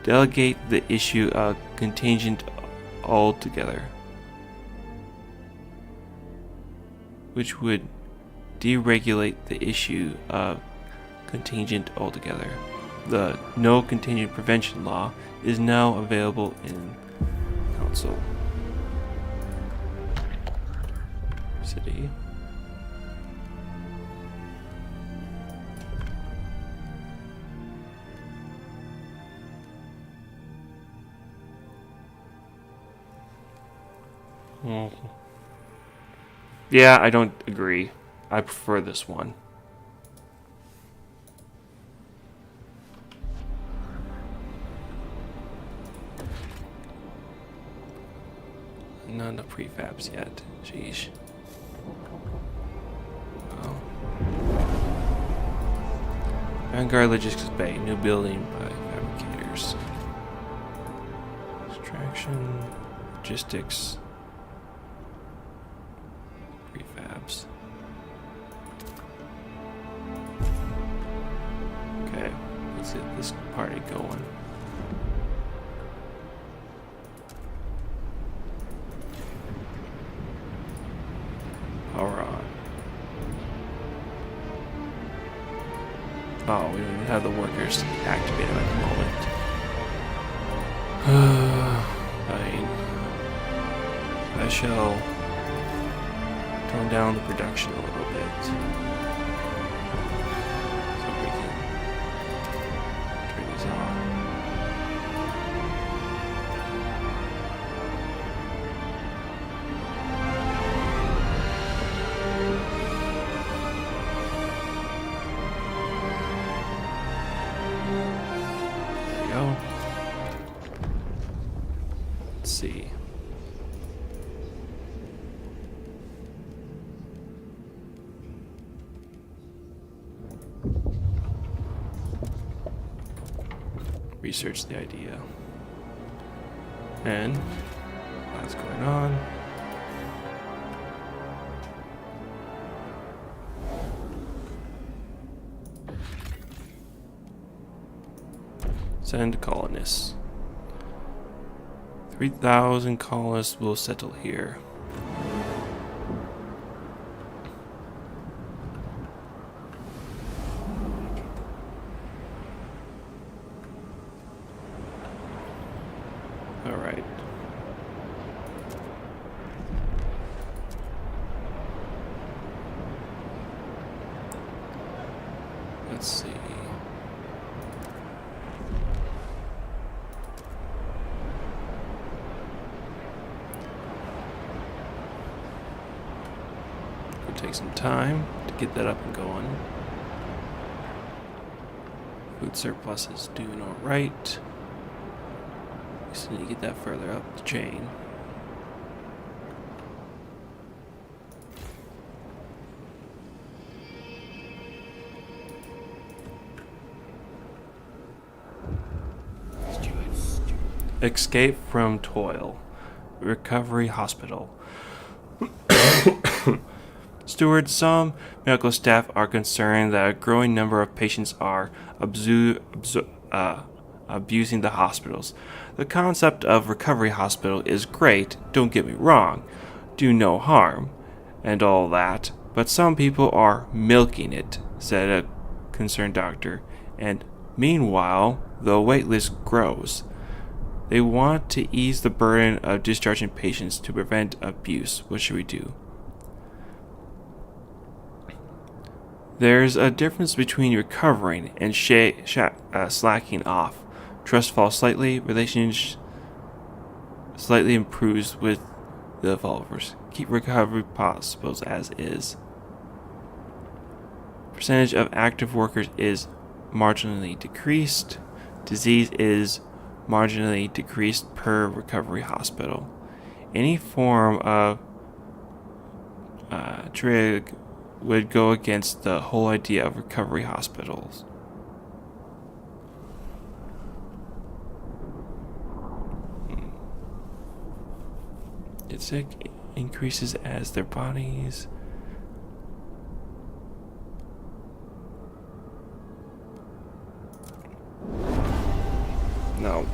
delegate the issue of contingent altogether. Which would deregulate the issue of contingent altogether. The no contingent prevention law is now available in council. City. Yeah, I don't agree. I prefer this one. None of prefabs yet. Sheesh. Oh. Vanguard Logistics Bay, new building by fabricators. Extraction, logistics, prefabs. Okay, let's get this party going. Power on. Oh, we don't even have the workers activated at the moment. Fine. I shall tone down the production a little bit. So we can turn these on. Go. Let's see. Research the idea. And what's going on? Send colonists. 3,000 colonists will settle here. All right. Let's see. Take some time to get that up and going. Food surplus is doing all right. We still need to get that further up the chain. Escape from toil. Recovery hospital. Steward, some medical staff are concerned that a growing number of patients are abusing the hospitals. The concept of recovery hospital is great, don't get me wrong, do no harm, and all that, but some people are milking it, said a concerned doctor, and meanwhile, the wait list grows. They want to ease the burden of discharging patients to prevent abuse. What should we do? There's a difference between recovering and slacking off. Trust falls slightly, relations slightly improves with the evolvers. Keep recovery possibles as is. Percentage of active workers is marginally decreased. Disease is marginally decreased per recovery hospital. Any form of drug would go against the whole idea of recovery hospitals. Get sick increases as their bodies. No.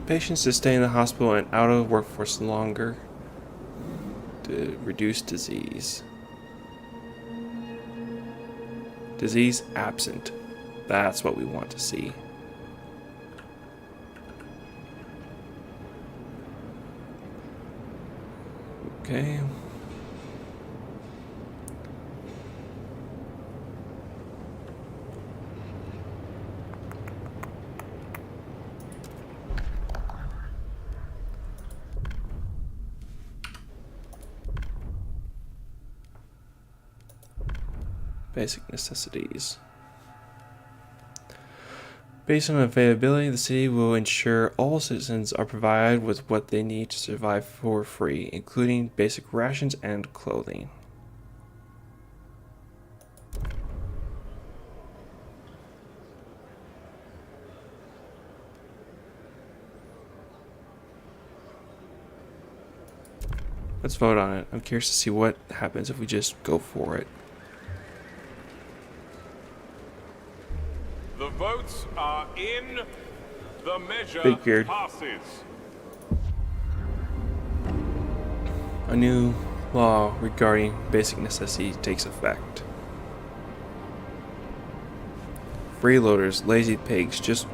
Patients to stay in the hospital and out of the workforce longer to reduce disease. Disease absent. That's what we want to see. Okay. Basic necessities. Based on availability, the city will ensure all citizens are provided with what they need to survive for free, including basic rations and clothing. Let's vote on it. I'm curious to see what happens if we just go for it. The votes are in. The measure Figured. passes. A new law regarding basic necessities takes effect. Freeloaders, lazy pigs, just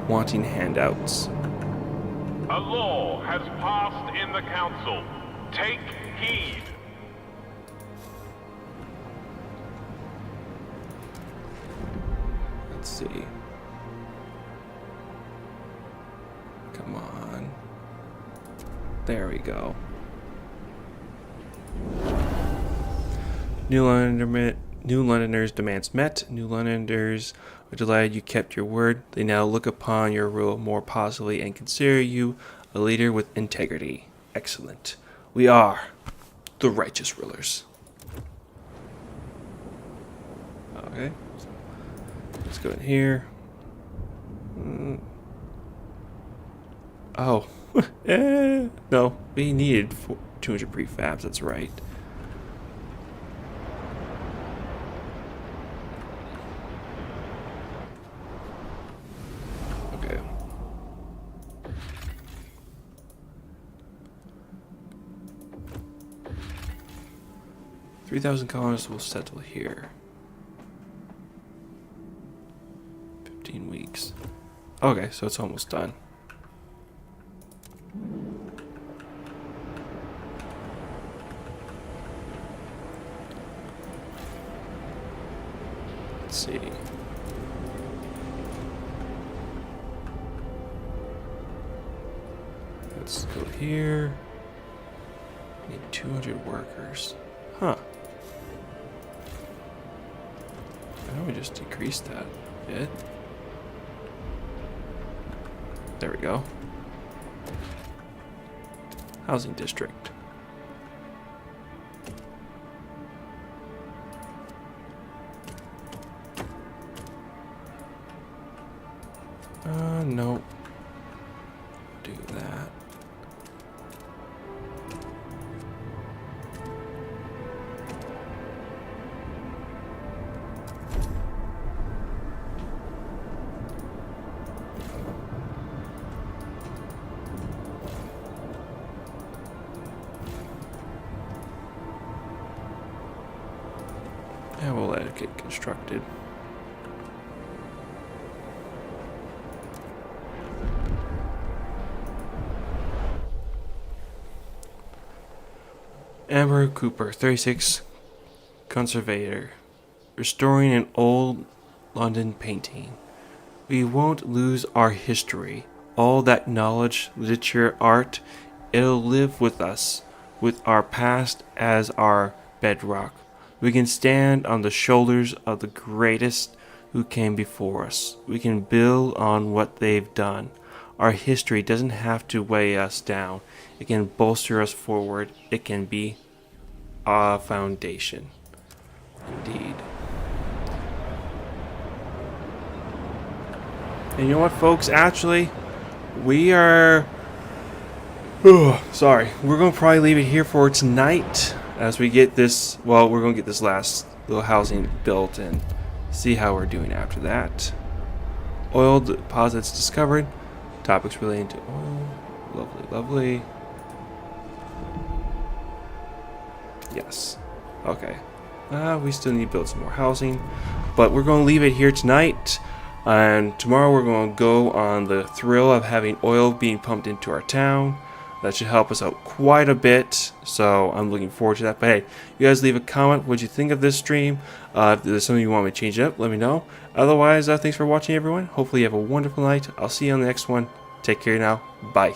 wanting handouts. A law has passed in the council. Take heed. Let's see. Come on. There we go. New Londoners' demands met. New Londoners are delighted you kept your word. They now look upon your rule more positively and consider you a leader with integrity. Excellent. We are the righteous rulers. Okay. Let's go in here. Oh. No, we needed 200 prefabs, that's right. Okay. $3,000 colonists will settle here. 15 weeks. Okay, so it's almost done. Let's see. Let's go here. Need 200 workers. Huh. Why don't we just decrease that a bit? There we go. Housing district. Nope. Do that. Yeah, we'll let it get constructed. Amber Cooper, 36, conservator, restoring an old London painting. We won't lose our history. All that knowledge, literature, art, it'll live with us, with our past as our bedrock. We can stand on the shoulders of the greatest who came before us. We can build on what they've done. Our history doesn't have to weigh us down. It can bolster us forward. It can be a foundation. Indeed. And you know what, folks? Actually, we are Sorry. We're going to probably leave it here for tonight as we get this, well, we're going to get this last little housing built and see how we're doing after that. Oil deposits discovered. Topics relating to oil. Lovely, lovely. Yes. Okay. We still need to build some more housing. But we're going to leave it here tonight. And tomorrow we're going to go on the thrill of having oil being pumped into our town. That should help us out quite a bit. So I'm looking forward to that. But hey, you guys leave a comment. What you think of this stream? If there's something you want me to change up, let me know. Otherwise, thanks for watching, everyone. Hopefully you have a wonderful night. I'll see you on the next one. Take care now. Bye.